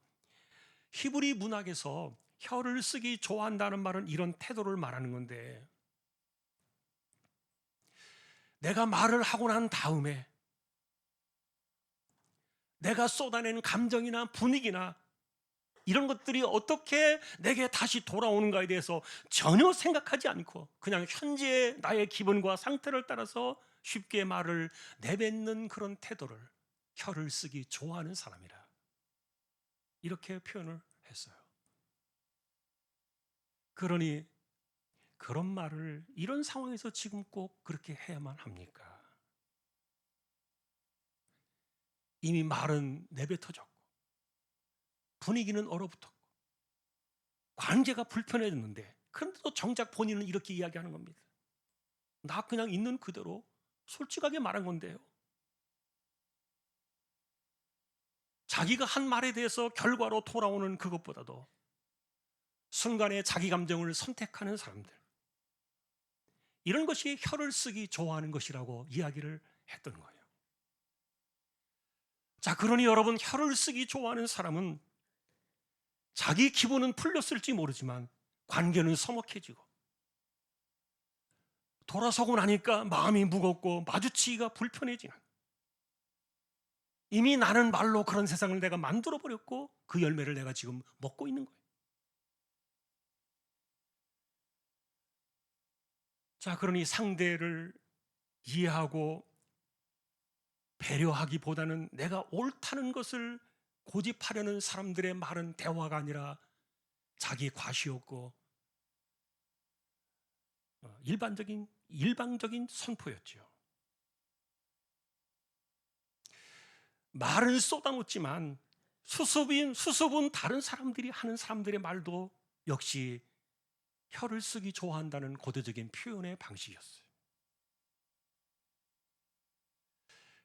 히브리 문학에서 혀를 쓰기 좋아한다는 말은 이런 태도를 말하는 건데, 내가 말을 하고 난 다음에 내가 쏟아내는 감정이나 분위기나 이런 것들이 어떻게 내게 다시 돌아오는가에 대해서 전혀 생각하지 않고 그냥 현재의 나의 기분과 상태를 따라서 쉽게 말을 내뱉는 그런 태도를 혀를 쓰기 좋아하는 사람이라 이렇게 표현을 했어요. 그러니 그런 말을 이런 상황에서 지금 꼭 그렇게 해야만 합니까? 이미 말은 내뱉어졌고 분위기는 얼어붙었고 관계가 불편해졌는데, 그런데도 정작 본인은 이렇게 이야기하는 겁니다. 나 그냥 있는 그대로 솔직하게 말한 건데요. 자기가 한 말에 대해서 결과로 돌아오는 그것보다도 순간에 자기 감정을 선택하는 사람들, 이런 것이 혀를 쓰기 좋아하는 것이라고 이야기를 했던 거예요. 자, 그러니 여러분, 혀를 쓰기 좋아하는 사람은 자기 기분은 풀렸을지 모르지만 관계는 서먹해지고 돌아서고 나니까 마음이 무겁고 마주치기가 불편해지는, 이미 나는 말로 그런 세상을 내가 만들어버렸고 그 열매를 내가 지금 먹고 있는 거예요. 자, 그러니 상대를 이해하고 배려하기보다는 내가 옳다는 것을 고집하려는 사람들의 말은 대화가 아니라 자기 과시였고 일방적인 선포였죠. 말을 쏟아놓지만 수습은 다른 사람들이 하는 사람들의 말도 역시 혀를 쓰기 좋아한다는 고대적인 표현의 방식이었어요.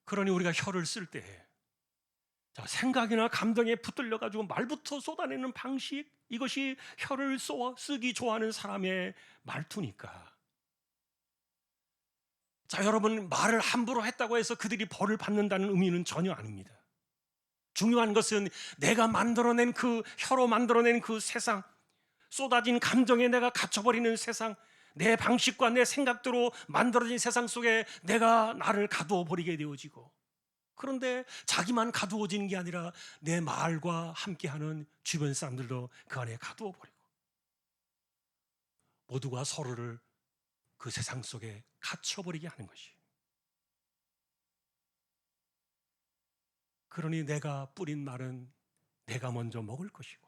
그러니 우리가 혀를 쓸 때 생각이나 감정에 붙들려 가지고 말부터 쏟아내는 방식, 이것이 혀를 쓰기 좋아하는 사람의 말투니까. 자, 여러분, 말을 함부로 했다고 해서 그들이 벌을 받는다는 의미는 전혀 아닙니다. 중요한 것은 내가 만들어낸 그 혀로 만들어낸 그 세상, 쏟아진 감정에 내가 갇혀버리는 세상, 내 방식과 내 생각대로 만들어진 세상 속에 내가 나를 가두어 버리게 되어지고, 그런데 자기만 가두어지는 게 아니라 내 말과 함께하는 주변 사람들도 그 안에 가두어 버리고 모두가 서로를 그 세상 속에 갇혀버리게 하는 것이. 그러니 내가 뿌린 말은 내가 먼저 먹을 것이고,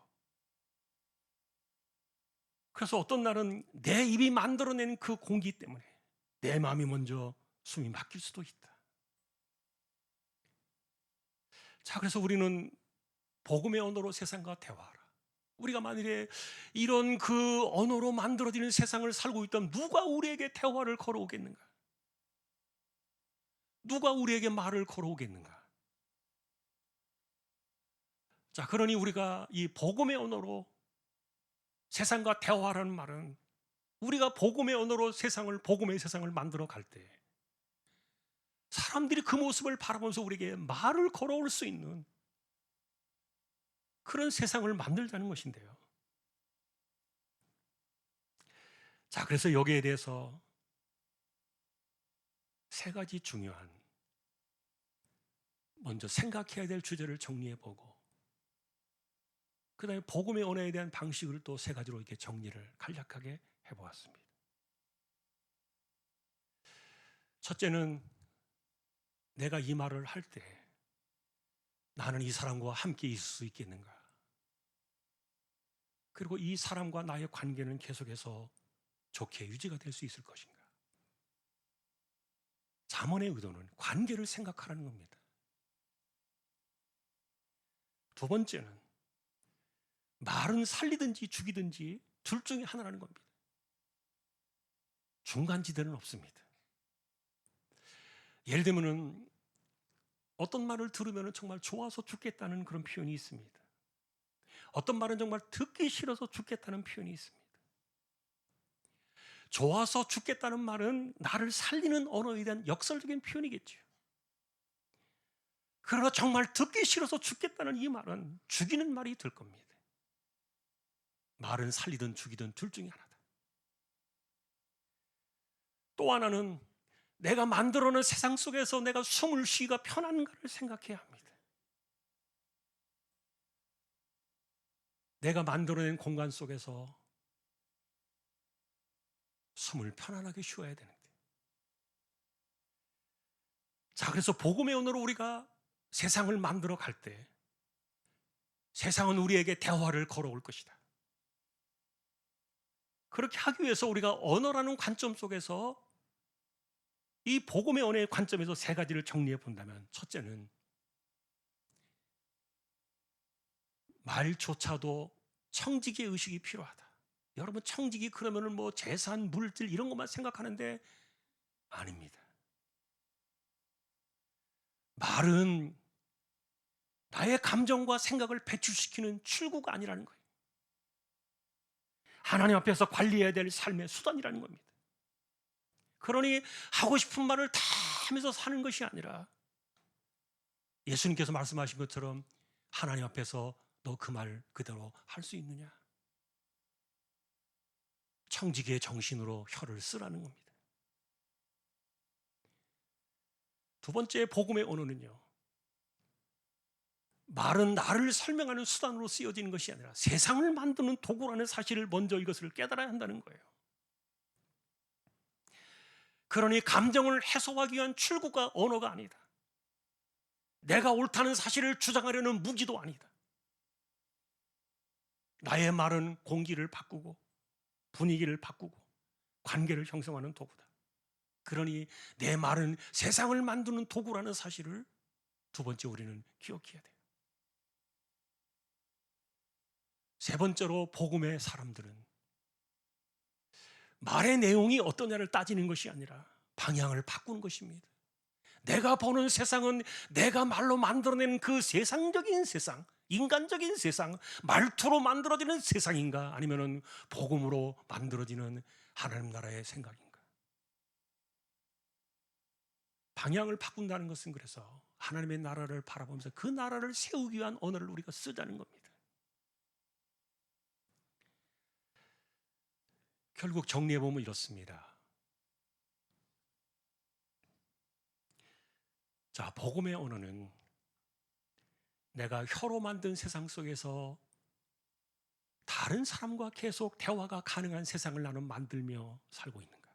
그래서 어떤 날은 내 입이 만들어낸 그 공기 때문에 내 마음이 먼저 숨이 막힐 수도 있다. 자, 그래서 우리는 복음의 언어로 세상과 대화하라. 우리가 만일에 이런 그 언어로 만들어지는 세상을 살고 있다면 누가 우리에게 대화를 걸어오겠는가? 누가 우리에게 말을 걸어오겠는가? 자, 그러니 우리가 이 복음의 언어로 세상과 대화하라는 말은 우리가 복음의 언어로 복음의 세상을 만들어 갈 때 사람들이 그 모습을 바라보면서 우리에게 말을 걸어올 수 있는 그런 세상을 만들자는 것인데요. 자, 그래서 여기에 대해서 세 가지 중요한, 먼저 생각해야 될 주제를 정리해보고, 그 다음에 복음의 언어에 대한 방식을 또 세 가지로 이렇게 정리를 간략하게 해보았습니다. 첫째는 내가 이 말을 할 때 나는 이 사람과 함께 있을 수 있겠는가? 그리고 이 사람과 나의 관계는 계속해서 좋게 유지가 될 수 있을 것인가? 잠언의 의도는 관계를 생각하라는 겁니다. 두 번째는 말은 살리든지 죽이든지 둘 중에 하나라는 겁니다. 중간지대는 없습니다. 예를 들면 어떤 말을 들으면 정말 좋아서 죽겠다는 그런 표현이 있습니다. 어떤 말은 정말 듣기 싫어서 죽겠다는 표현이 있습니다. 좋아서 죽겠다는 말은 나를 살리는 언어에 대한 역설적인 표현이겠죠. 그러나 정말 듣기 싫어서 죽겠다는 이 말은 죽이는 말이 될 겁니다. 말은 살리든 죽이든 둘 중에 하나다. 또 하나는 내가 만들어놓은 세상 속에서 내가 숨을 쉬기가 편한가를 생각해야 합니다. 내가 만들어낸 공간 속에서 숨을 편안하게 쉬어야 되는데. 자, 그래서 복음의 언어로 우리가 세상을 만들어 갈 때 세상은 우리에게 대화를 걸어올 것이다. 그렇게 하기 위해서 우리가 언어라는 관점 속에서 이 복음의 언어의 관점에서 세 가지를 정리해 본다면, 첫째는 말조차도 청지기의 의식이 필요하다. 여러분, 청지기 그러면은 뭐 재산, 물질 이런 것만 생각하는데 아닙니다. 말은 나의 감정과 생각을 배출시키는 출구가 아니라는 거예요. 하나님 앞에서 관리해야 될 삶의 수단이라는 겁니다. 그러니 하고 싶은 말을 다 하면서 사는 것이 아니라 예수님께서 말씀하신 것처럼 하나님 앞에서 너 그 말 그대로 할 수 있느냐? 청지기의 정신으로 혀를 쓰라는 겁니다. 두 번째 복음의 언어는요, 말은 나를 설명하는 수단으로 쓰여지는 것이 아니라 세상을 만드는 도구라는 사실을 먼저 이것을 깨달아야 한다는 거예요. 그러니 감정을 해소하기 위한 출구가 언어가 아니다. 내가 옳다는 사실을 주장하려는 무기도 아니다. 나의 말은 공기를 바꾸고 분위기를 바꾸고 관계를 형성하는 도구다. 그러니 내 말은 세상을 만드는 도구라는 사실을 두 번째 우리는 기억해야 돼요. 세 번째로 복음의 사람들은 말의 내용이 어떠냐를 따지는 것이 아니라 방향을 바꾸는 것입니다. 내가 보는 세상은 내가 말로 만들어낸 그 세상적인 세상, 인간적인 세상, 말투로 만들어지는 세상인가, 아니면은 복음으로 만들어지는 하나님 나라의 생각인가? 방향을 바꾼다는 것은 그래서 하나님의 나라를 바라보면서 그 나라를 세우기 위한 언어를 우리가 쓰자는 겁니다. 결국 정리해보면 이렇습니다. 자, 복음의 언어는 내가 혀로 만든 세상 속에서 다른 사람과 계속 대화가 가능한 세상을 나는 만들며 살고 있는가?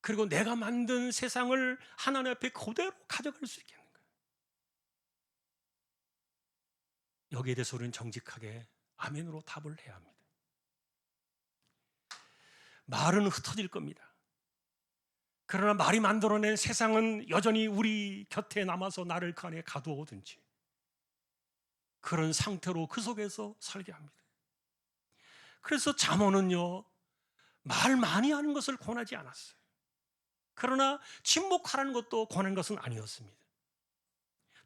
그리고 내가 만든 세상을 하나님 앞에 그대로 가져갈 수 있겠는가? 여기에 대해서 우리는 정직하게 아멘으로 답을 해야 합니다. 말은 흩어질 겁니다. 그러나 말이 만들어낸 세상은 여전히 우리 곁에 남아서 나를 그 안에 가두어오든지 그런 상태로 그 속에서 살게 합니다. 그래서 잠언은요, 말 많이 하는 것을 권하지 않았어요. 그러나 침묵하라는 것도 권한 것은 아니었습니다.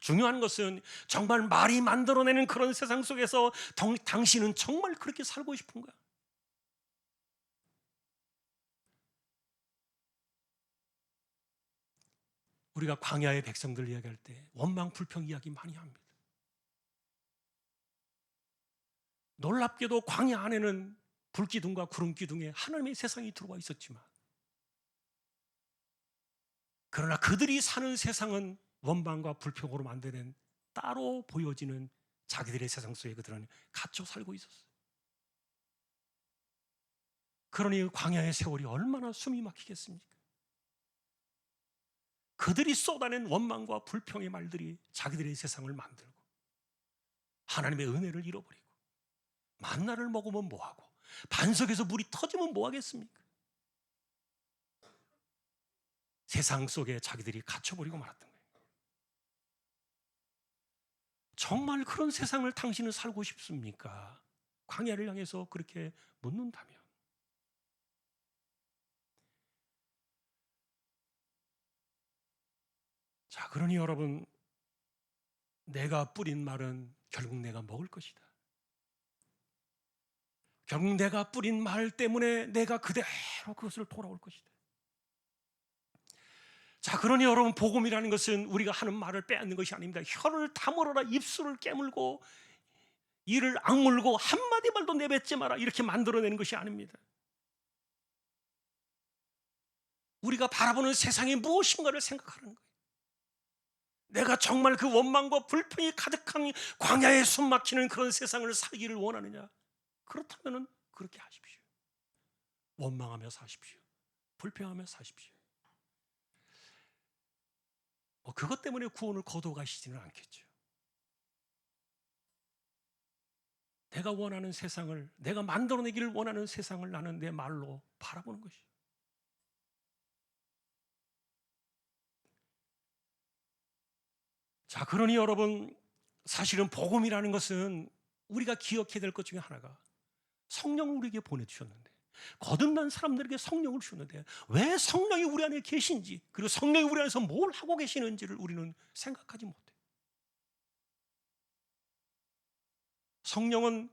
중요한 것은 정말 말이 만들어내는 그런 세상 속에서 당신은 정말 그렇게 살고 싶은가? 우리가 광야의 백성들 이야기할 때 원망 불평 이야기 많이 합니다. 놀랍게도 광야 안에는 불기둥과 구름기둥에 하나님의 세상이 들어와 있었지만, 그러나 그들이 사는 세상은 원망과 불평으로 만드는 따로 보여지는 자기들의 세상 속에 그들은 갇혀 살고 있었어요. 그러니 광야의 세월이 얼마나 숨이 막히겠습니까? 그들이 쏟아낸 원망과 불평의 말들이 자기들의 세상을 만들고 하나님의 은혜를 잃어버리고, 만나를 먹으면 뭐하고 반석에서 물이 터지면 뭐하겠습니까? 세상 속에 자기들이 갇혀버리고 말았던 거예요. 정말 그런 세상을 당신은 살고 싶습니까? 광야를 향해서 그렇게 묻는다면, 자, 그러니 여러분, 내가 뿌린 말은 결국 내가 먹을 것이다. 결국 내가 뿌린 말 때문에 내가 그대로 그것을 돌아올 것이다. 자, 그러니 여러분, 복음이라는 것은 우리가 하는 말을 빼앗는 것이 아닙니다. 혀를 다물어라, 입술을 깨물고 이를 악물고 한마디 말도 내뱉지 마라, 이렇게 만들어내는 것이 아닙니다. 우리가 바라보는 세상이 무엇인가를 생각하는 거예요. 내가 정말 그 원망과 불평이 가득한 광야에 숨막히는 그런 세상을 살기를 원하느냐? 그렇다면 그렇게 하십시오. 원망하며 사십시오. 불평하며 사십시오. 그것 때문에 구원을 거둬가시지는 않겠죠. 내가 원하는 세상을, 내가 만들어내기를 원하는 세상을 나는 내 말로 바라보는 것이죠. 자, 그러니 여러분, 사실은 복음이라는 것은 우리가 기억해야 될 것 중에 하나가, 성령을 우리에게 보내주셨는데, 거듭난 사람들에게 성령을 주셨는데 왜 성령이 우리 안에 계신지, 그리고 성령이 우리 안에서 뭘 하고 계시는지를 우리는 생각하지 못해요. 성령은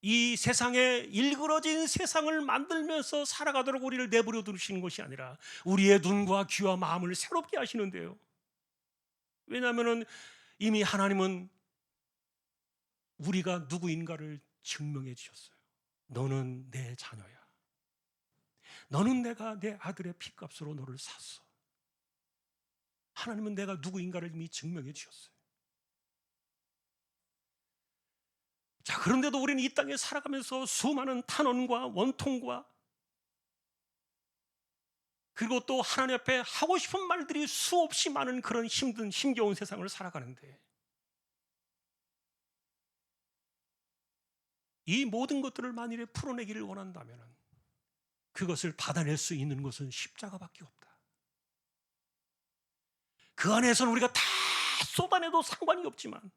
이 세상에 일그러진 세상을 만들면서 살아가도록 우리를 내버려 두시는 것이 아니라 우리의 눈과 귀와 마음을 새롭게 하시는데요. 왜냐하면 이미 하나님은 우리가 누구인가를 증명해 주셨어요. 너는 내 자녀야. 너는 내가 내 아들의 피값으로 너를 샀어. 하나님은 내가 누구인가를 이미 증명해 주셨어요. 자, 그런데도 우리는 이 땅에 살아가면서 수많은 탄원과 원통과, 그리고 또 하나님 앞에 하고 싶은 말들이 수없이 많은 그런 힘든, 힘겨운 세상을 살아가는데, 이 모든 것들을 만일에 풀어내기를 원한다면 그것을 받아낼 수 있는 것은 십자가밖에 없다. 그 안에서는 우리가 다 쏟아내도 상관이 없지만,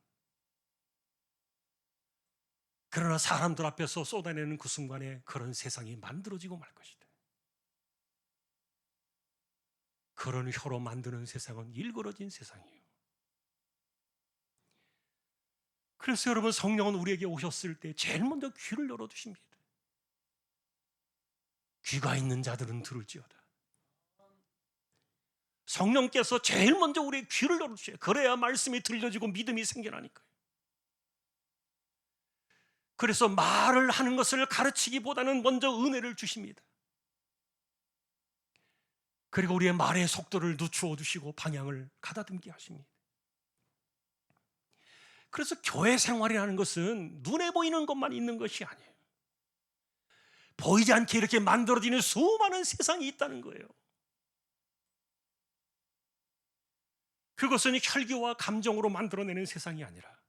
그러나 사람들 앞에서 쏟아내는 그 순간에 그런 세상이 만들어지고 말 것이다. 그런 혀로 만드는 세상은 일그러진 세상이에요. 그래서 여러분, 성령은 우리에게 오셨을 때 제일 먼저 귀를 열어두십니다. 귀가 있는 자들은 들을지어다. 성령께서 제일 먼저 우리의 귀를 열어주셔요. 그래야 말씀이 들려지고 믿음이 생겨나니까요. 그래서 말을 하는 것을 가르치기보다는 먼저 은혜를 주십니다. 그리고 우리의 말의 속도를 늦추어 주시고 방향을 가다듬게 하십니다. 그래서 교회 생활이라는 것은 눈에 보이는 것만 있는 것이 아니에요. 보이지 않게 이렇게 만들어지는 수많은 세상이 있다는 거예요. 그것은 혈기와 감정으로 만들어내는 세상이 아니라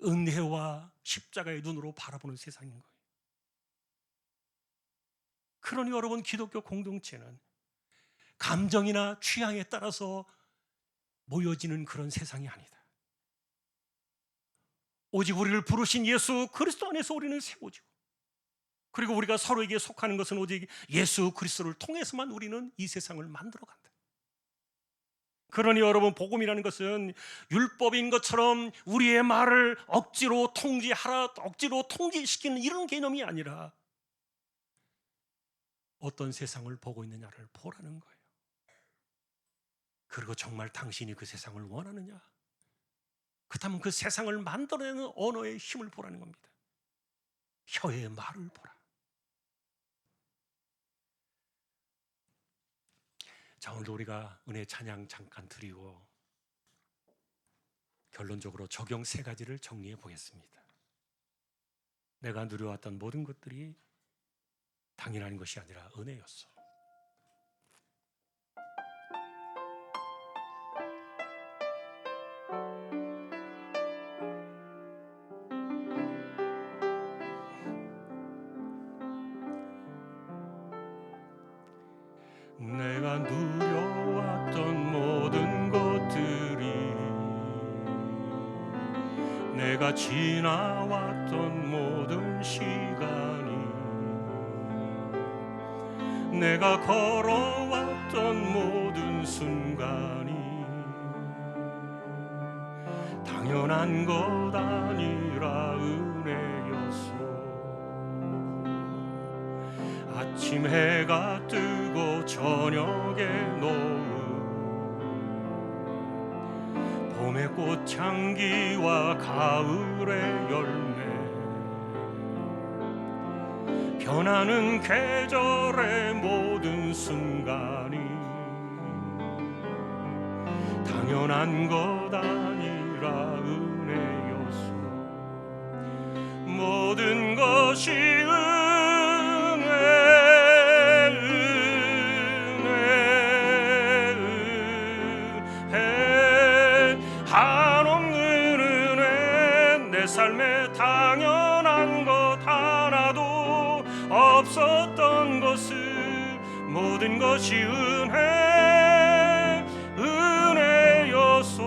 은혜와 십자가의 눈으로 바라보는 세상인 거예요. 그러니 여러분, 기독교 공동체는 감정이나 취향에 따라서 모여지는 그런 세상이 아니다. 오직 우리를 부르신 예수 그리스도 안에서 우리는 세워지고, 그리고 우리가 서로에게 속하는 것은 오직 예수 그리스도를 통해서만 우리는 이 세상을 만들어 간다. 그러니 여러분, 복음이라는 것은 율법인 것처럼 우리의 말을 억지로 통제하라, 억지로 통제시키는 이런 개념이 아니라 어떤 세상을 보고 있느냐를 보라는 거예요. 그리고 정말 당신이 그 세상을 원하느냐? 그렇다면 그 세상을 만들어내는 언어의 힘을 보라는 겁니다. 혀의 말을 보라. 자, 오늘 우리가 은혜 찬양 잠깐 드리고 결론적으로 적용 3가지를 정리해 보겠습니다. 내가 누려왔던 모든 것들이 당연한 것이 아니라 은혜였어. 내가 누려왔던 모든 것들이, 내가 지나왔던 모든 시간이, 내가 걸어왔던 모든 순간이 당연한 것 아니라 은혜였어. 아침 해가 뜨고 저녁에 노을, 봄의 꽃향기와 가을의 열매, 변하는 계절의 모든 순간이 당연한 것 아니라 은혜였어. 모든 것이 한없는 은혜, 내 삶에 당연한 것 하나도 없었던 것을, 모든 것이 은혜였소.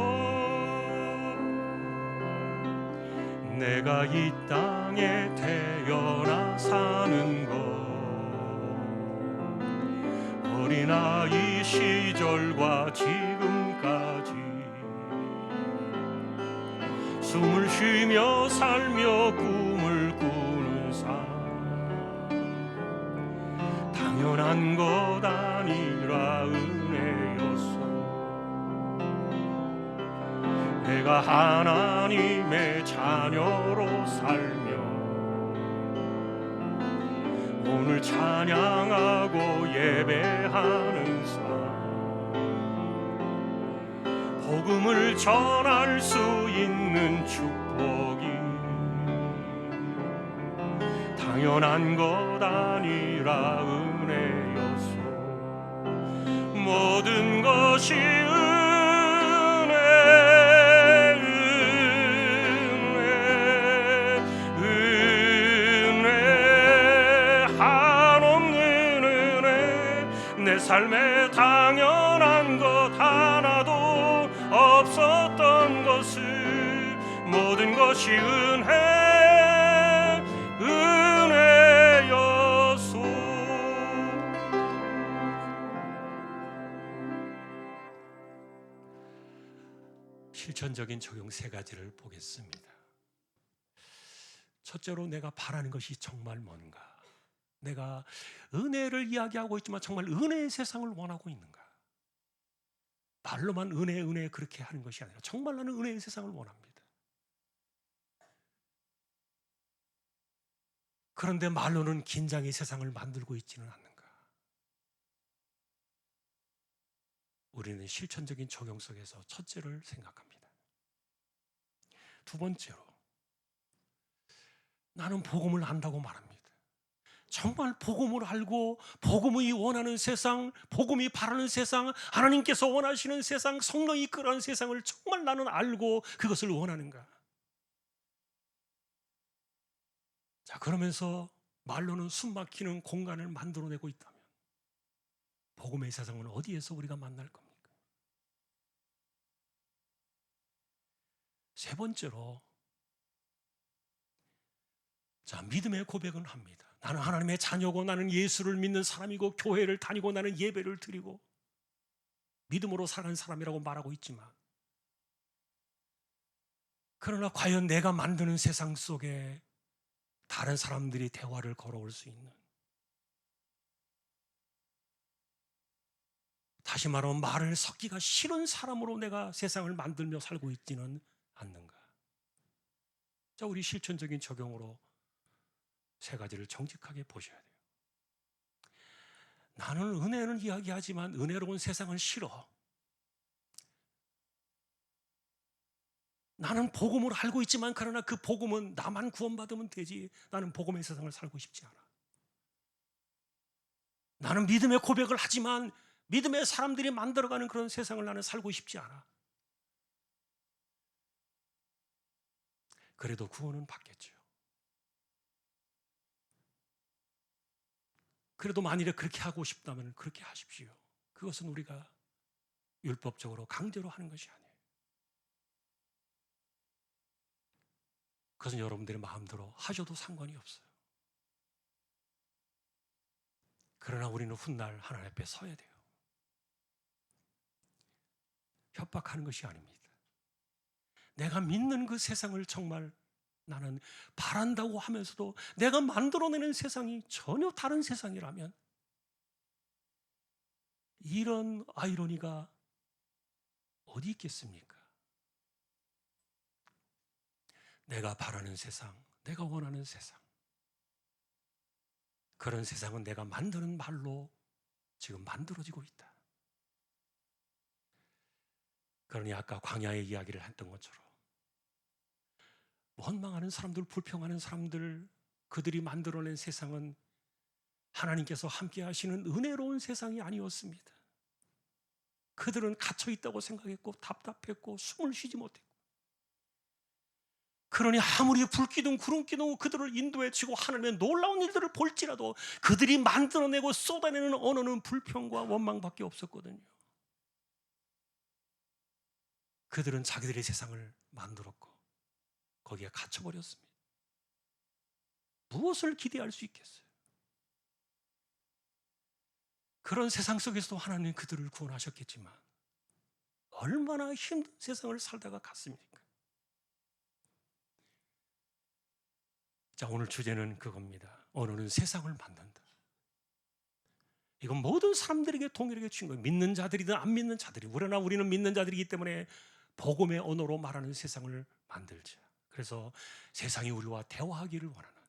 내가 이 땅에 태어나 사는 것, 어린아이 시절과 지금까지 숨을 쉬며 살며 꿈을 꾸는 삶, 당연한 것 아니라 은혜였어. 내가 하나님의 자녀로 살며 오늘 찬양하고 예배하는 삶, 복음을 전할 수 있는 축복이 당연한 것 아니라 은혜였소. 모든 것이 은혜, 한없는 은혜, 내 삶에 당연한 것 하나도 없었던 것을, 모든 것이 은혜였소. 실천적인 적용 3가지를 보겠습니다. 첫째로, 내가 바라는 것이 정말 뭔가? 내가 은혜를 이야기하고 있지만 정말 은혜의 세상을 원하고 있는가? 말로만 은혜, 은혜 그렇게 하는 것이 아니라 정말 나는 은혜의 세상을 원합니다. 그런데 말로는 긴장의 세상을 만들고 있지는 않는가? 우리는 실천적인 적용 속에서 첫째를 생각합니다. 두 번째로, 나는 복음을 안다고 말합니다. 정말 복음을 알고 복음이 원하는 세상, 복음이 바라는 세상, 하나님께서 원하시는 세상, 성령이 이끌어가는 세상을 정말 나는 알고 그것을 원하는가? 자, 그러면서 말로는 숨막히는 공간을 만들어내고 있다면 복음의 세상은 어디에서 우리가 만날 겁니까? 세 번째로, 자, 믿음의 고백은 합니다. 나는 하나님의 자녀고 나는 예수를 믿는 사람이고 교회를 다니고 나는 예배를 드리고 믿음으로 살아가는 사람이라고 말하고 있지만, 그러나 과연 내가 만드는 세상 속에 다른 사람들이 대화를 걸어올 수 있는, 다시 말하면 말을 섞기가 싫은 사람으로 내가 세상을 만들며 살고 있지는 않는가? 자, 우리 실천적인 적용으로 세 가지를 정직하게 보셔야 돼요. 나는 은혜는 이야기하지만 은혜로운 세상은 싫어. 나는 복음을 알고 있지만 그러나 그 복음은 나만 구원받으면 되지, 나는 복음의 세상을 살고 싶지 않아. 나는 믿음의 고백을 하지만 믿음의 사람들이 만들어가는 그런 세상을 나는 살고 싶지 않아. 그래도 구원은 받겠죠. 그래도 만일에 그렇게 하고 싶다면 그렇게 하십시오. 그것은 우리가 율법적으로 강제로 하는 것이 아니에요. 그것은 여러분들의 마음대로 하셔도 상관이 없어요. 그러나 우리는 훗날 하나님 앞에 서야 돼요. 협박하는 것이 아닙니다. 내가 믿는 그 세상을 정말 나는 바란다고 하면서도 내가 만들어내는 세상이 전혀 다른 세상이라면, 이런 아이러니가 어디 있겠습니까? 내가 바라는 세상, 내가 원하는 세상, 그런 세상은 내가 만드는 말로 지금 만들어지고 있다. 그러니 아까 광야의 이야기를 했던 것처럼 원망하는 사람들, 불평하는 사람들, 그들이 만들어낸 세상은 하나님께서 함께 하시는 은혜로운 세상이 아니었습니다. 그들은 갇혀 있다고 생각했고 답답했고 숨을 쉬지 못했고, 그러니 아무리 불기둥 구름기둥 그들을 인도해 치고 하나님의 놀라운 일들을 볼지라도 그들이 만들어내고 쏟아내는 언어는 불평과 원망밖에 없었거든요. 그들은 자기들의 세상을 만들었고 거기에 갇혀버렸습니다. 무엇을 기대할 수 있겠어요? 그런 세상 속에서도 하나님은 그들을 구원하셨겠지만 얼마나 힘든 세상을 살다가 갔습니까? 자, 오늘 주제는 그겁니다. 언어는 세상을 만든다. 이건 모든 사람들에게 동일하게 주신 거예요. 믿는 자들이든 안 믿는 자들이. 그러나 우리는 믿는 자들이기 때문에 복음의 언어로 말하는 세상을 만들자. 그래서 세상이 우리와 대화하기를 원하는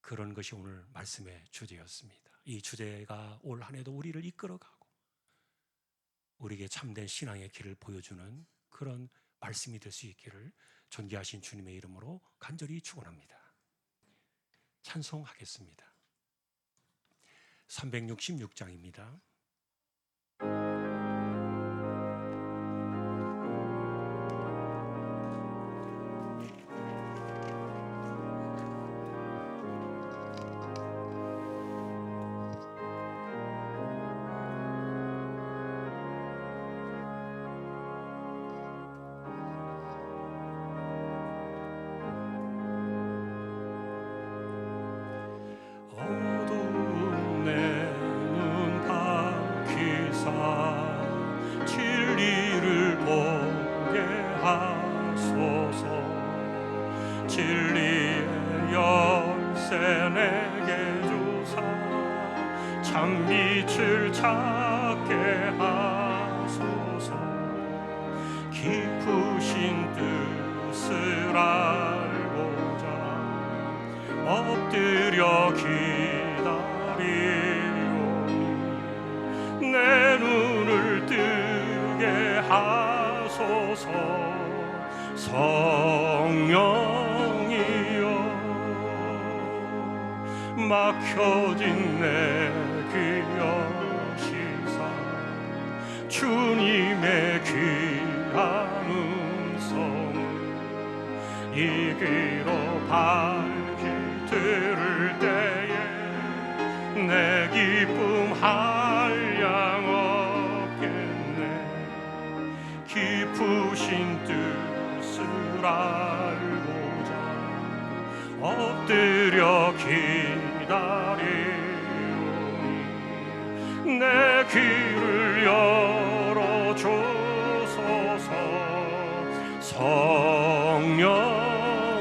그런 것이 오늘 말씀의 주제였습니다. 이 주제가 올 한 해도 우리를 이끌어가고 우리에게 참된 신앙의 길을 보여주는 그런 말씀이 될 수 있기를 존귀하신 주님의 이름으로 간절히 축원합니다. 찬송하겠습니다. 366장입니다. 어두운 내 눈 밝히사 진리를 보게 하소서. 진리의 열쇠 내게 주사 참 빛을 찾게 하소서. 깊으신 뜻을 알고자 엎드려 기다리오니 내 눈을 뜨게 하소서. 성령이여 막혀진 내 귀 여시사 주님의 귀한 음성을 이 귀로 밝히 들을 때에 내 기쁨 한량 없겠네. 깊으신 뜻을 알고자 엎드려 기다리오니 내 귀를 열어주소서.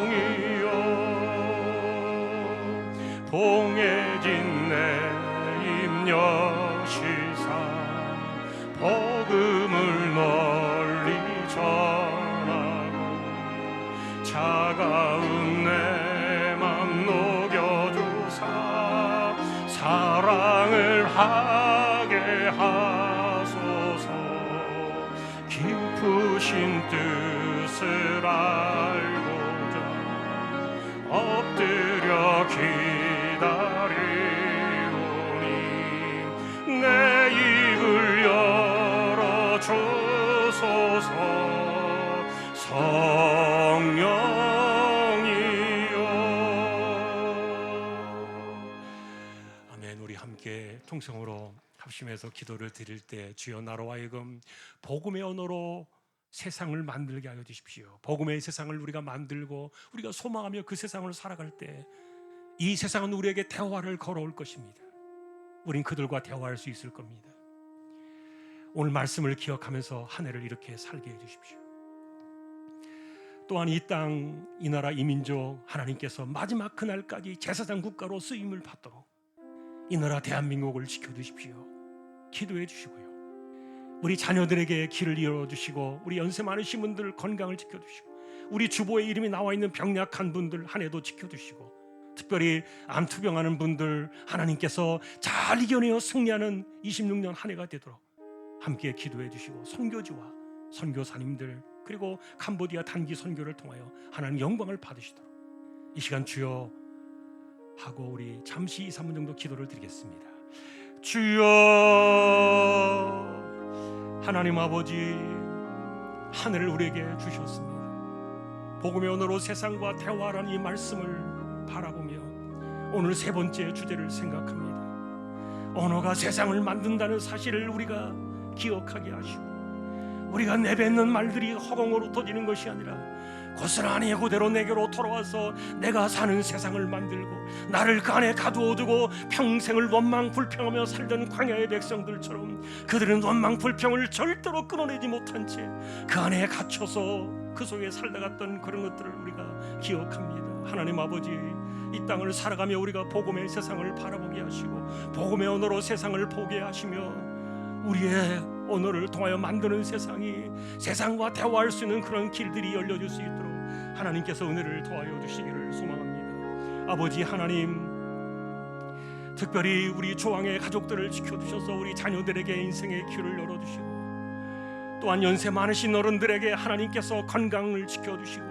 성령이여 봉해진 내 임여시사 복음을 널리 전하고 차가운 내 맘 녹여주사 사랑을 하게 하소서. 깊으신 뜻을 알고자 엎드려 기다리오니 내 입을 열어주소서. 성령이여. 아멘. 우리 함께 통성으로 합심해서 기도를 드릴 때 주여 나로 하여금 복음의 언어로 세상을 만들게 하여 주십시오. 복음의 세상을 우리가 만들고 우리가 소망하며 그 세상을 살아갈 때 이 세상은 우리에게 대화를 걸어올 것입니다. 우린 그들과 대화할 수 있을 겁니다. 오늘 말씀을 기억하면서 한 해를 이렇게 살게 해 주십시오. 또한 이 땅, 이 나라, 이 민족 하나님께서 마지막 그날까지 제사장 국가로 쓰임을 받도록 이 나라 대한민국을 지켜주십시오. 기도해 주시고요. 우리 자녀들에게 길을 열어주시고 우리 연세 많으신 분들 건강을 지켜주시고 우리 주보에 이름이 나와 있는 병약한 분들 한 해도 지켜주시고 특별히 암투병하는 분들 하나님께서 잘 이겨내어 승리하는 26년 한 해가 되도록 함께 기도해 주시고 선교지와 선교사님들 그리고 캄보디아 단기 선교를 통하여 하나님 영광을 받으시도록 이 시간 주여 하고 우리 잠시 2, 3분 정도 기도를 드리겠습니다. 주여 하나님 아버지 하늘을 우리에게 주셨습니다. 복음의 언어로 세상과 대화하라는 이 말씀을 바라보며 오늘 세 번째 주제를 생각합니다. 언어가 세상을 만든다는 사실을 우리가 기억하게 하시고 우리가 내뱉는 말들이 허공으로 터지는 것이 아니라 고스란히 그대로 내게로 돌아와서 내가 사는 세상을 만들고 나를 그 안에 가두어두고 평생을 원망불평하며 살던 광야의 백성들처럼 그들은 원망불평을 절대로 끊어내지 못한 채 그 안에 갇혀서 그 속에 살다갔던 그런 것들을 우리가 기억합니다. 하나님 아버지 이 땅을 살아가며 우리가 복음의 세상을 바라보게 하시고 복음의 언어로 세상을 보게 하시며 우리의 언어를 통하여 만드는 세상이 세상과 대화할 수 있는 그런 길들이 열려질 수 있도록 하나님께서 은혜를 더하여 주시기를 소망합니다. 아버지 하나님 특별히 우리 조항의 가족들을 지켜주셔서 우리 자녀들에게 인생의 길을 열어주시고 또한 연세 많으신 어른들에게 하나님께서 건강을 지켜주시고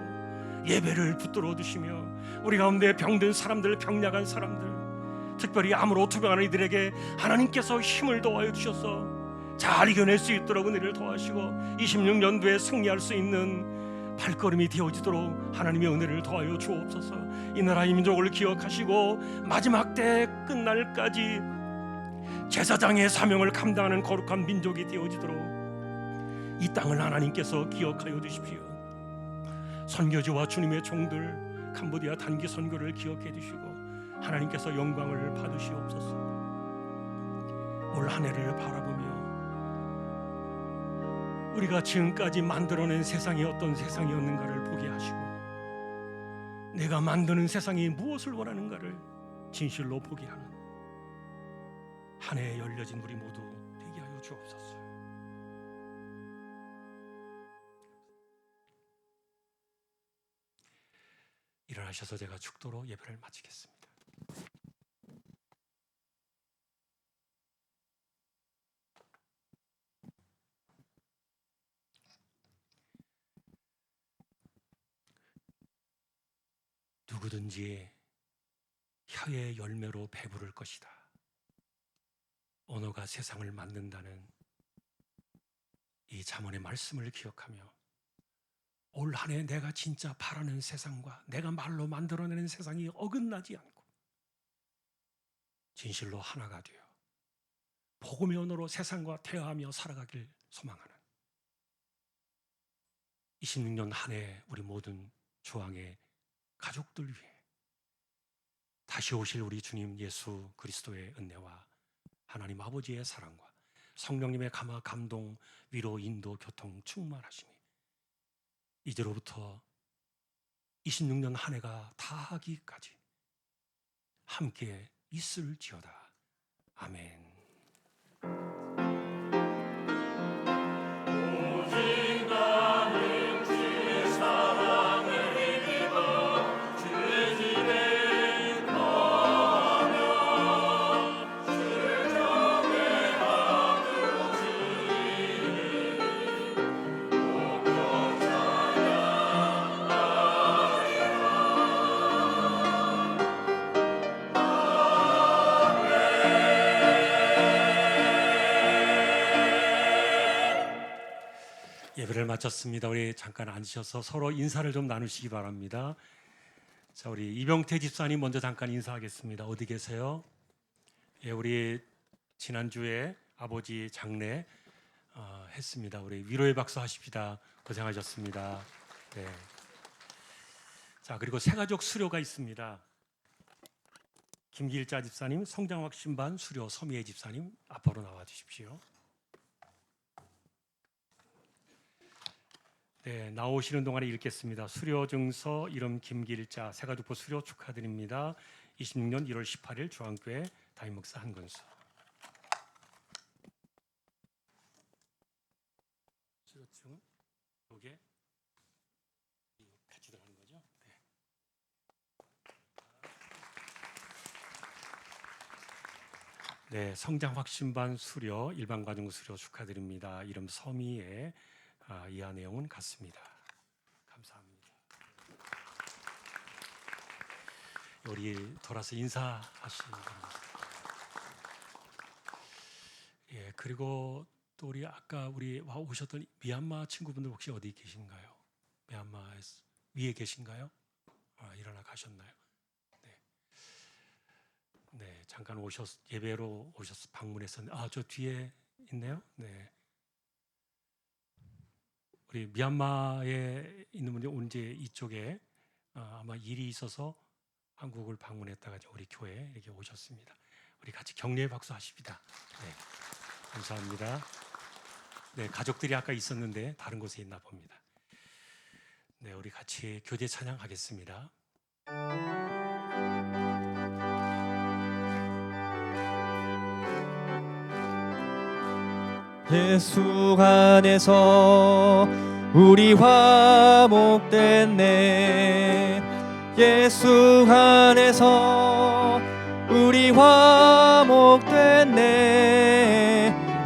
예배를 붙들어 주시며 우리 가운데 병든 사람들 병약한 사람들 특별히 암으로 투병하는 이들에게 하나님께서 힘을 더하여 주셔서 잘 이겨낼 수 있도록 은혜를 더하시고 26년도에 승리할 수 있는 발걸음이 되어지도록 하나님의 은혜를 더하여 주옵소서. 이 나라 이 민족을 기억하시고 마지막 때 끝날까지 제사장의 사명을 감당하는 거룩한 민족이 되어지도록 이 땅을 하나님께서 기억하여 주십시오. 선교지와 주님의 종들 캄보디아 단기 선교를 기억해 주시고 하나님께서 영광을 받으시옵소서. 올 한 해를 바라보며 우리가 지금까지 만들어낸 세상이 어떤 세상이었는가를 보게 하시고 내가 만드는 세상이 무엇을 원하는가를 진실로 보게 하는 한 해에 열려진 우리 모두 되게 하여 주옵소서. 일어나셔서 제가 축도로 예배를 마치겠습니다. 누구든지 혀의 열매로 배부를 것이다. 언어가 세상을 만든다는 이 잠언의 말씀을 기억하며 올 한 해 내가 진짜 바라는 세상과 내가 말로 만들어내는 세상이 어긋나지 않고 진실로 하나가 되어 복음의 언어로 세상과 대화하며 살아가길 소망하는 26년 한 해 우리 모든 조항의 가족들 위해 다시 오실 우리 주님 예수 그리스도의 은혜와 하나님 아버지의 사랑과 성령님의 감화, 감동, 위로, 인도, 교통, 충만하심이 이제로부터 26년 한 해가 다하기까지 함께 있을지어다. 아멘. 예배를 마쳤습니다. 우리 잠깐 앉으셔서 서로 인사를 좀 나누시기 바랍니다. 자, 우리 이병태 집사님 먼저 잠깐 인사하겠습니다. 어디 계세요? 예, 우리 지난주에 아버지 장례 했습니다. 우리 위로의 박수 하십시다. 고생하셨습니다. 네. 자, 그리고 새가족 수료가 있습니다. 김길자 집사님, 성장학 신반 수료 서미애 집사님 앞으로 나와 주십시오. 네, 나오시는 동안에 읽겠습니다. 수료 증서 이름 김길자 새가족부 수료 축하드립니다. 26년 1월 18일 중앙교회 담임목사 한근수. 수료증 요게 같이 들어가는 거죠? 네, 성장 확신반 수료 일반 과정 수료 축하드립니다. 이름 서미의 이하 내용은 같습니다. 감사합니다. 우리 돌아서 인사하시니다. 예, 그리고 또 우리 아까 우리 오셨던 미얀마 친구분들 혹시 어디 계신가요? 미얀마에서 위에 계신가요? 일어나 가셨나요? 네, 네, 잠깐 예배로 오셔서 방문했었는데 저 뒤에 있네요. 네. 우리 미얀마에 있는 분들이 언제 이쪽에 아마 일이 있어서 한국을 방문했다가 우리 교회에 이렇게 오셨습니다. 우리 같이 격려의 박수 하십니다. 네, 감사합니다. 네, 가족들이 아까 있었는데 다른 곳에 있나 봅니다. 네, 우리 같이 교제 찬양하겠습니다. 예수 안에서 우리 화목됐네. 예수 안에서 우리 화목됐네.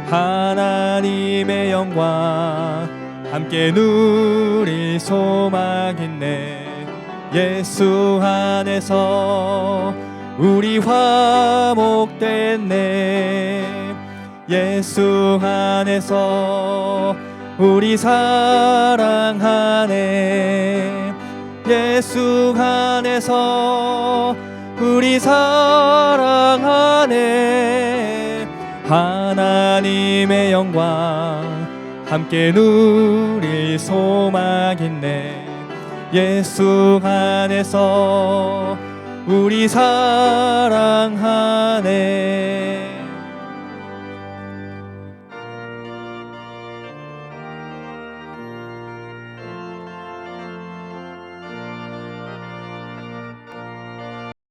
하나님의 영광 함께 누릴 소망 있네. 예수 안에서 우리 화목됐네. 예수 안에서 우리 사랑하네. 예수 안에서 우리 사랑하네. 하나님의 영광 함께 누릴 소망 있네. 예수 안에서 우리 사랑하네.